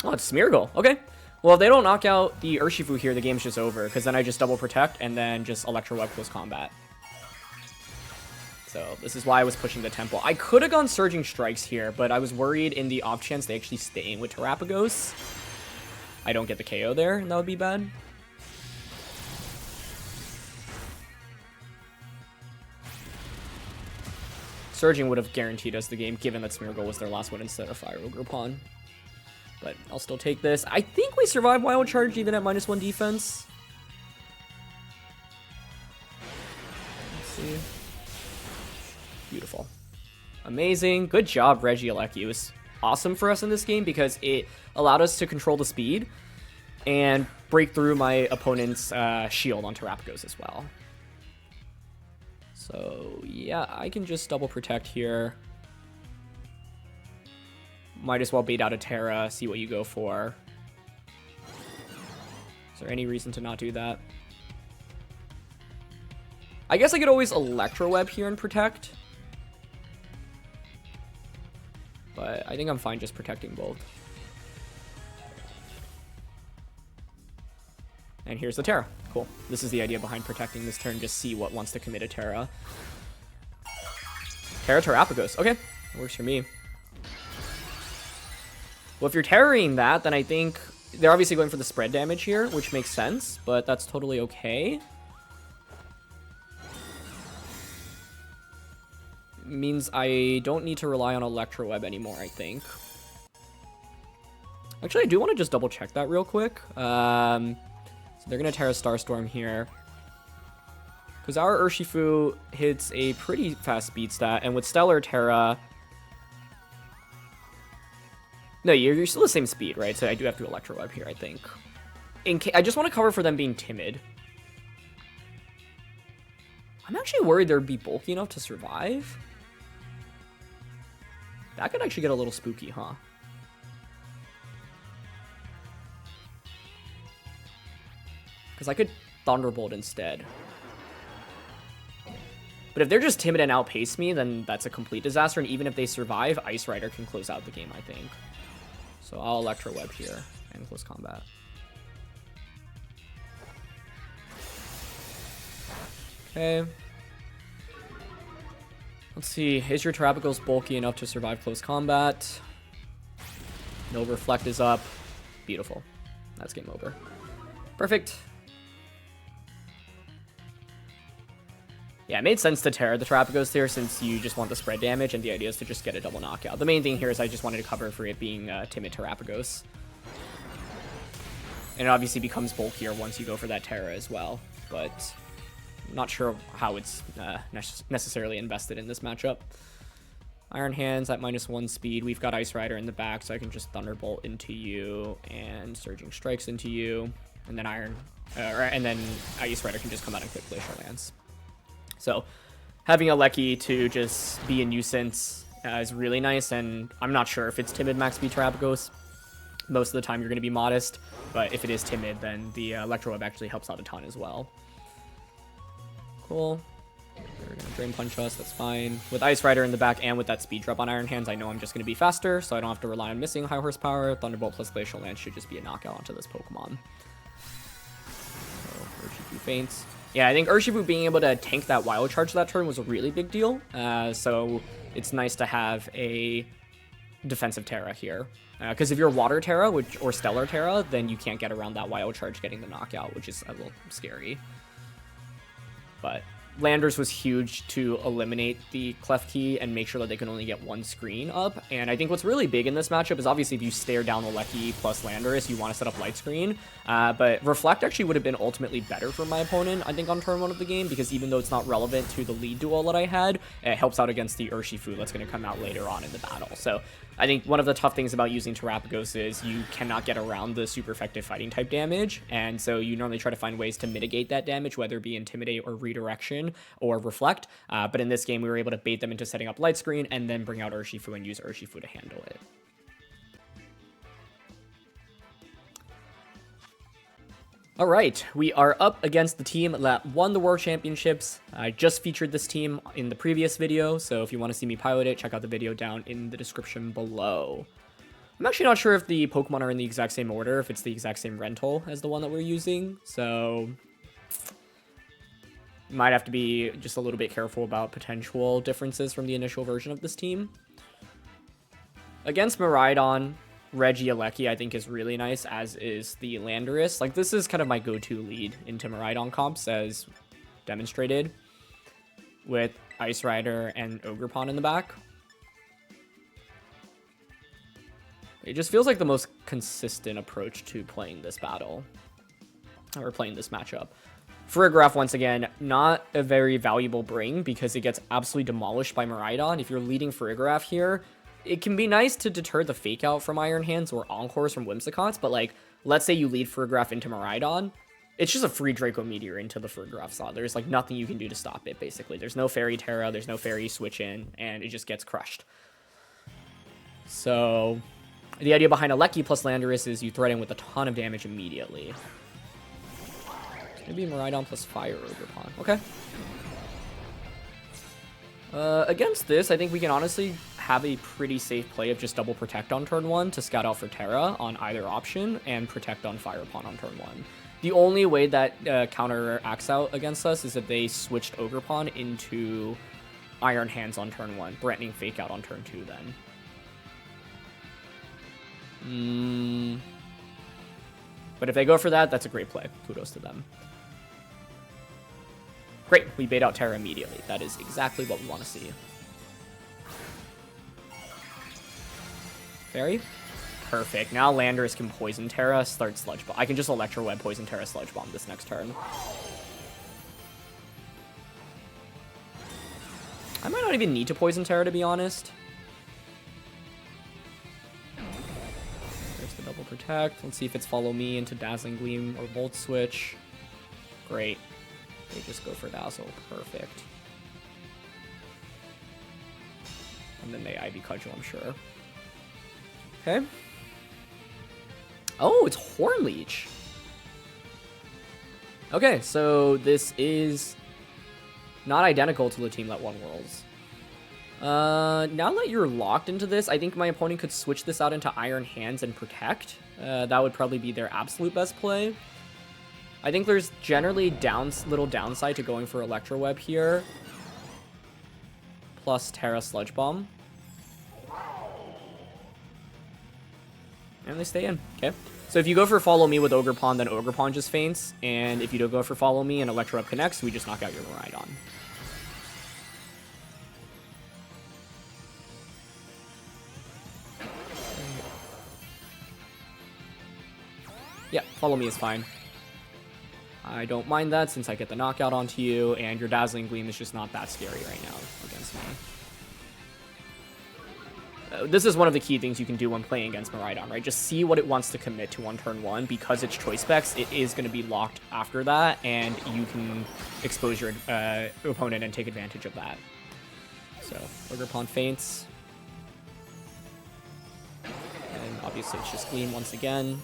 Oh, it's Smeargle. Okay. Well, if they don't knock out the Urshifu here, the game's just over, because then I just double protect and then just Electro Web close combat. So this is why I was pushing the tempo. I could have gone Surging Strikes here, but I was worried in the off chance they actually stay in with Terapagos. I don't get the KO there, and that would be bad. Surging would have guaranteed us the game, given that Smeargle was their last one instead of Fire Ogre Pawn. But I'll still take this. I think we survive Wild Charge even at -1 defense. Let's see. Beautiful. Amazing. Good job, Regieleki. It was awesome for us in this game because it allowed us to control the speed and break through my opponent's shield on Terapagos as well. So, yeah, I can just double protect here. Might as well bait out a Terra, see what you go for. Is there any reason to not do that? I guess I could always Electro Web here and protect. But I think I'm fine just protecting both. And here's the Terra. Cool. This is the idea behind protecting this turn. Just see what wants to commit a Terra. Terra Terapagos. Okay. Works for me. Well, if you're Terroring that, then I think they're obviously going for the spread damage here, which makes sense, but that's totally okay. Means I don't need to rely on Electro Web anymore, I think. Actually, I do want to just double check that real quick. So they're going to Terra Starstorm here. Because our Urshifu hits a pretty fast speed stat, and with Stellar Terra... No, you're still the same speed, right? So I do have to Electro Web here, I think. I just want to cover for them being timid. I'm actually worried they'd be bulky enough to survive. That could actually get a little spooky, huh? Because I could Thunderbolt instead. But if they're just timid and outpace me, then that's a complete disaster. And even if they survive, Ice Rider can close out the game, I think. So I'll Electro Web here and close combat. Okay. Let's see. Is your Terapagos bulky enough to survive close combat? No Reflect is up. Beautiful. That's game over. Perfect. Yeah, it made sense to Terra the Terapagos there since you just want the spread damage, and the idea is to just get a double knockout. The main thing here is I just wanted to cover for it being timid Terapagos. And it obviously becomes bulkier once you go for that Terra as well, but I'm not sure how it's necessarily invested in this matchup. Iron Hands at -1 speed. We've got Ice Rider in the back, so I can just Thunderbolt into you and Surging Strikes into you, and then and then Ice Rider can just come out and quick Glacial Lance. So having a Lecky to just be a nuisance is really nice, and I'm not sure if it's timid max speed Terapagos. Most of the time you're going to be modest, but if it is timid, then the Electro Web actually helps out a ton as well. Cool. They're going to Drain Punch us, that's fine. With Ice Rider in the back and with that speed drop on Iron Hands, I know I'm just going to be faster, so I don't have to rely on missing high horsepower. Thunderbolt plus Glacial Lance should just be a knockout onto this Pokemon. So Urshifu faints. Yeah, I think Urshifu being able to tank that Wild Charge that turn was a really big deal. So it's nice to have a defensive Terra here. Because if you're Water Terra or Stellar Terra, then you can't get around that Wild Charge getting the knockout, which is a little scary. But Landorus was huge to eliminate the Clef Key and make sure that they can only get one screen up. And I think what's really big in this matchup is obviously if you stare down Lecky plus Landorus, you want to set up Light Screen. But Reflect actually would have been ultimately better for my opponent, I think, on turn 1 of the game, because even though it's not relevant to the lead duel that I had, it helps out against the Urshifu that's going to come out later on in the battle. So I think one of the tough things about using Terapagos is you cannot get around the super effective fighting type damage, and so you normally try to find ways to mitigate that damage, whether it be Intimidate or Redirection or Reflect. But in this game, we were able to bait them into setting up Light Screen and then bring out Urshifu and use Urshifu to handle it. All right, we are up against the team that won the World Championships. I just featured this team in the previous video, so if you want to see me pilot it, check out the video down in the description below. I'm actually not sure if the Pokemon are in the exact same order, if it's the exact same rental as the one that we're using, so you might have to be just a little bit careful about potential differences from the initial version of this team. Against Miraidon, Regieleki I think is really nice, as is the Landorus. Like, this is kind of my go-to lead into Miraidon comps, as demonstrated with Ice Rider and Ogerpon in the back. It just feels like the most consistent approach to playing this battle, or playing this matchup. Farigiraf, once again, not a very valuable bring because it gets absolutely demolished by Miraidon. If you're leading Farigiraf here, it can be nice to deter the Fake Out from Iron Hands or Encores from Whimsicots, but like, let's say you lead Farigiraf into Miraidon, it's just a free Draco Meteor into the Farigiraf slot. There's like nothing you can do to stop it, basically. There's no Fairy Terra, there's no Fairy Switch in, and it just gets crushed. So the idea behind Eleki plus Landorus is you threaten with a ton of damage immediately. Maybe Miraidon plus Fire Ogerpon. Okay. Against this, I think we can honestly have a pretty safe play of just double protect on turn 1 to scout out for Terra on either option and protect on Firepon on turn 1. The only way that counter acts out against us is if they switched Ogerpon into Iron Hands on turn 1, threatening Fake Out on turn 2 then. But if they go for that, that's a great play. Kudos to them. Great, we bait out Terra immediately. That is exactly what we want to see. Fairy? Perfect. Now Landorus can Poison Terra, start Sludge Bomb. I can just Electro Web, Poison Terra, Sludge Bomb this next turn. I might not even need to Poison Terra, to be honest. There's the double protect. Let's see if it's Follow Me into Dazzling Gleam or Volt Switch. Great. They just go for Dazzle. Perfect. And then they Ivy Cudgel, I'm sure. Okay. Oh, it's Horn Leech. Okay, so this is not identical to the team that won Worlds. Now that you're locked into this, I think my opponent could switch this out into Iron Hands and Protect. That would probably be their absolute best play. I think there's generally little downside to going for Electro Web here. Plus Terra Sludge Bomb. And they stay in. Okay. So if you go for Follow Me with Ogerpon, then Ogerpon just faints. And if you don't go for Follow Me and Electro Web connects, we just knock out your Miraidon. Yeah, Follow Me is fine. I don't mind that since I get the knockout onto you, and your Dazzling Gleam is just not that scary right now against me. This is one of the key things you can do when playing against Miraidon, right? Just see what it wants to commit to on turn 1. Because it's choice specs, it is going to be locked after that, and you can expose your opponent and take advantage of that. So, Ogerpon faints. And obviously it's just Gleam once again.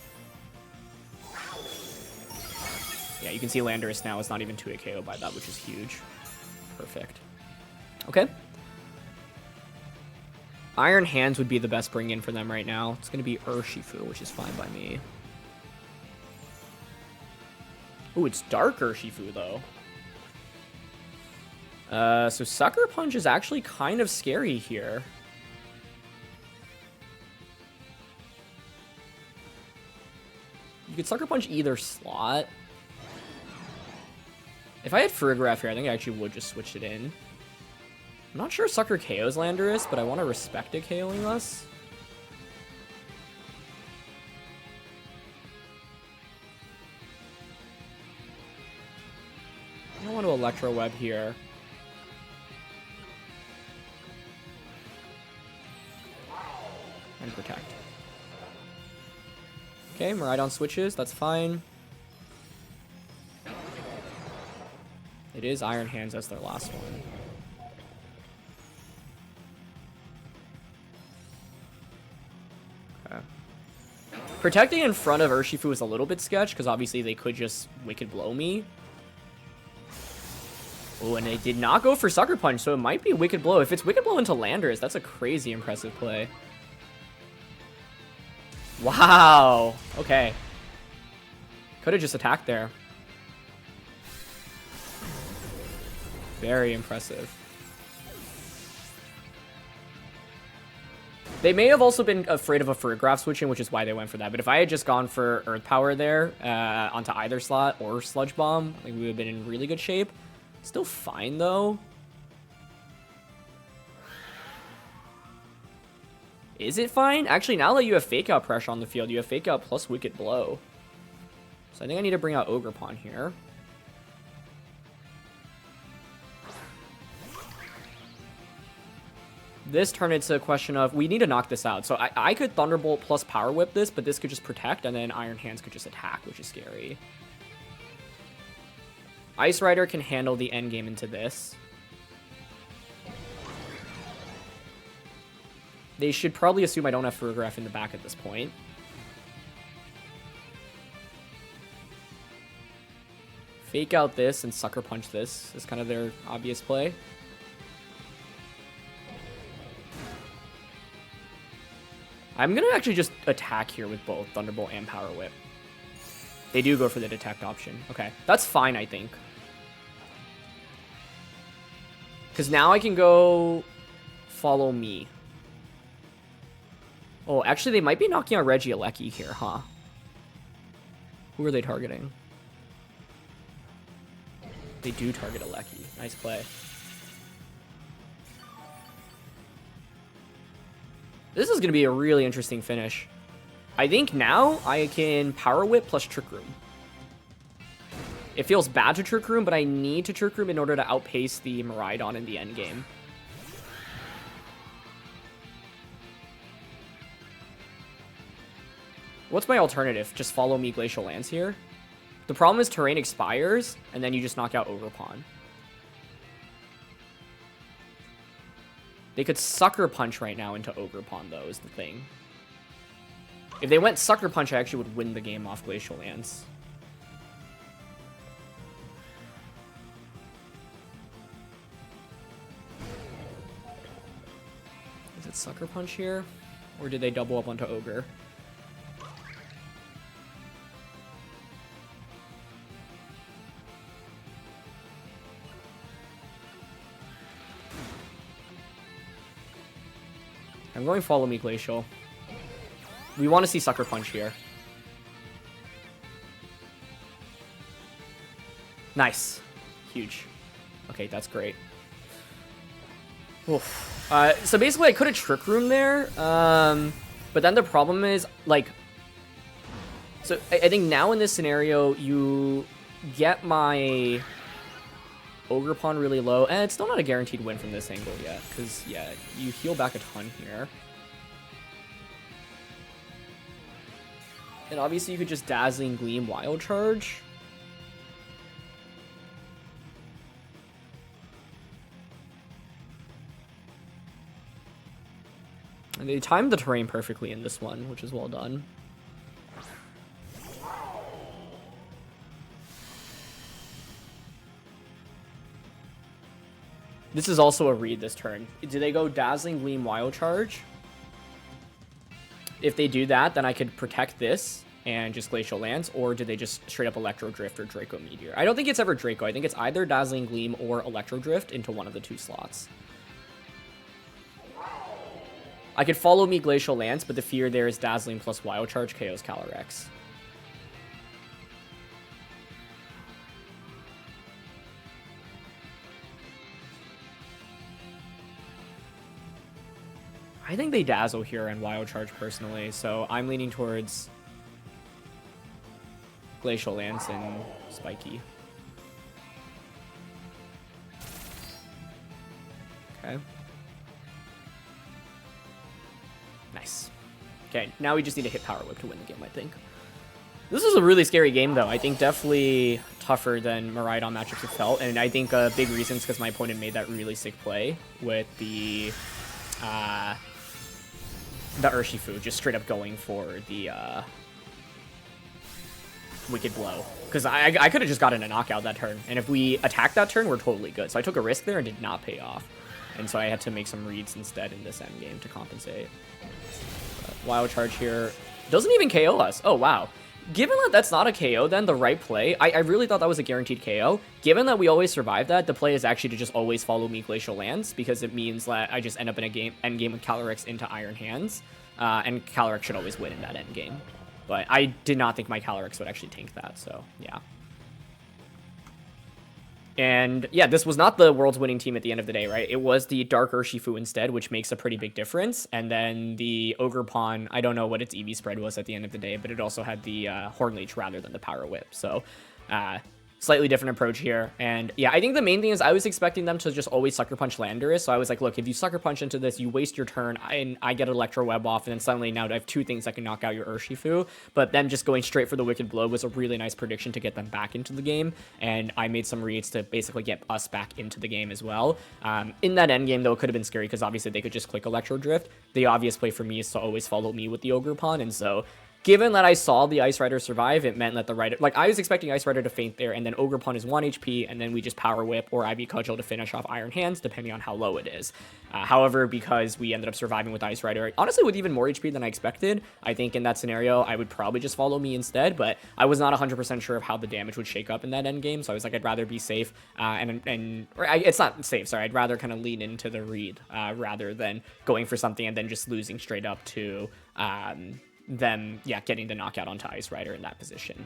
Yeah, you can see Landorus now is not even 2-hit KO by that, which is huge. Perfect. Okay. Iron Hands would be the best bring in for them right now. It's going to be Urshifu, which is fine by me. Ooh, it's Dark Urshifu, though. So Sucker Punch is actually kind of scary here. You could Sucker Punch either slot. If I had Farigiraf here, I think I actually would just switch it in. I'm not sure Sucker KOs Landorus, but I want to respect it KOing us. I don't want to Electro Web here. And Protect. Okay, Miraidon switches, that's fine. It is Iron Hands as their last one. Okay. Protecting in front of Urshifu is a little bit sketch, because obviously they could just Wicked Blow me. Oh, and they did not go for Sucker Punch, so it might be Wicked Blow. If it's Wicked Blow into Landorus, that's a crazy impressive play. Wow. Okay. Could have just attacked there. Very impressive. They may have also been afraid of a Ferrograph switching, which is why they went for that. But if I had just gone for Earth Power there onto either slot or Sludge Bomb, I think we would have been in really good shape. Still fine, though. Is it fine? Actually, now that you have Fake Out pressure on the field, you have Fake Out plus Wicked Blow. So I think I need to bring out Ogerpon here. This turned into a question of, we need to knock this out. So I could Thunderbolt plus Power Whip this, but this could just protect, and then Iron Hands could just attack, which is scary. Ice Rider can handle the endgame into this. They should probably assume I don't have Ferrograph in the back at this point. Fake Out this and Sucker Punch this is kind of their obvious play. I'm going to actually just attack here with both Thunderbolt and Power Whip. They do go for the Detect option. Okay, that's fine, I think. Because now I can go Follow Me. Oh, actually, they might be knocking out Regieleki here, huh? Who are they targeting? They do target Eleki. Nice play. This is going to be a really interesting finish. I think now I can Power Whip plus Trick Room. It feels bad to Trick Room, but I need to Trick Room in order to outpace the Miraidon in the endgame. What's my alternative? Just Follow Me Glacial Lance here? The problem is Terrain expires, and then you just knock out Ogerpon. They could Sucker Punch right now into Ogerpon, though, is the thing. If they went Sucker Punch, I actually would win the game off Glacial Lance. Is it Sucker Punch here? Or did they double up onto Ogre? I'm going Follow Me Glacial. We want to see Sucker Punch here. Nice. Huge. Okay, that's great. Oof. So basically I could have Trick Room there, but then the problem is, like... So I think now in this scenario, you get my Ogerpon really low, and it's still not a guaranteed win from this angle yet, because, yeah, you heal back a ton here. And obviously you could just Dazzling Gleam Wild Charge. And they timed the terrain perfectly in this one, which is well done. This is also a read this turn. Do they go Dazzling Gleam Wild Charge? If they do that, then I could protect this and just Glacial Lance, or do they just straight up Electro Drift or Draco Meteor? I don't think it's ever Draco. I think it's either Dazzling Gleam or Electro Drift into one of the two slots. I could Follow Me Glacial Lance, but the fear there is Dazzling plus Wild Charge KOs Calyrex. I think they Dazzle here and Wild Charge personally, so I'm leaning towards Glacial Lance and Spiky. Okay. Nice. Okay, now we just need to hit Power Whip to win the game, I think. This is a really scary game, though. I think definitely tougher than Miraidon matchups have felt, and I think a big reason is because my opponent made that really sick play with the Urshifu, just straight up going for the Wicked Blow. Because I could have just gotten a knockout that turn. And if we attacked that turn, we're totally good. So I took a risk there and did not pay off. And so I had to make some reads instead in this endgame to compensate. Wild Charge here. Doesn't even KO us. Oh, wow. Given that that's not a KO, then the right play, I really thought that was a guaranteed KO. Given that we always survive that, the play is actually to just always follow me Glacial Lands, because it means that I just end up in a endgame with Calyrex into Iron Hands, and Calyrex should always win in that endgame. But I did not think my Calyrex would actually tank that, so yeah. And yeah, this was not the world's winning team at the end of the day, right? It was the Dark Urshifu instead, which makes a pretty big difference. And then the Ogerpon, I don't know what its EV spread was at the end of the day, but it also had the Horn Leech rather than the Power Whip. So slightly different approach here. And yeah, I think the main thing is I was expecting them to just always Sucker Punch Landorus. So I was like, look, if you Sucker Punch into this, you waste your turn, and I get Electro Web off, and then suddenly now I have two things that can knock out your Urshifu. But them just going straight for the Wicked Blow was a really nice prediction to get them back into the game. And I made some reads to basically get us back into the game as well. In that endgame, though, it could have been scary because obviously they could just click Electro Drift. The obvious play for me is to always follow me with the Ogerpon, and so given that I saw the Ice Rider survive, it meant that the Rider, like I was expecting Ice Rider to faint there, and then Ogerpon is 1 HP, and then we just Power Whip or IV Cudgel to finish off Iron Hands, depending on how low it is. However, because we ended up surviving with Ice Rider, honestly with even more HP than I expected, I think in that scenario, I would probably just follow me instead, but I was not 100% sure of how the damage would shake up in that end game, so I was like, I'd rather be safe, it's not safe, sorry, I'd rather kind of lean into the read, rather than going for something and then just losing straight up to, them, yeah, getting the knockout onto Ice Rider in that position.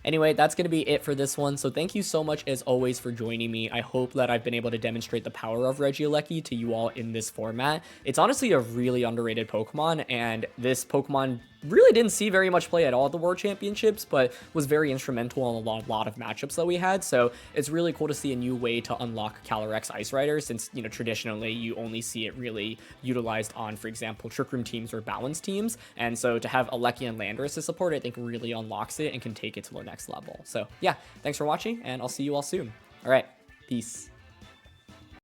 Anyway, that's going to be it for this one, so thank you so much as always for joining me. I hope that I've been able to demonstrate the power of Regieleki to you all in this format. It's honestly a really underrated Pokemon, and this Pokemon really didn't see very much play at all at the World Championships, but was very instrumental in a lot of matchups that we had, so it's really cool to see a new way to unlock Calyrex Ice Rider, since, you know, traditionally you only see it really utilized on, for example, Trick Room teams or Balance teams, and so to have Regieleki and Landorus to support, I think really unlocks it and can take it to the next level. So yeah, thanks for watching, and I'll see you all soon. All right, peace.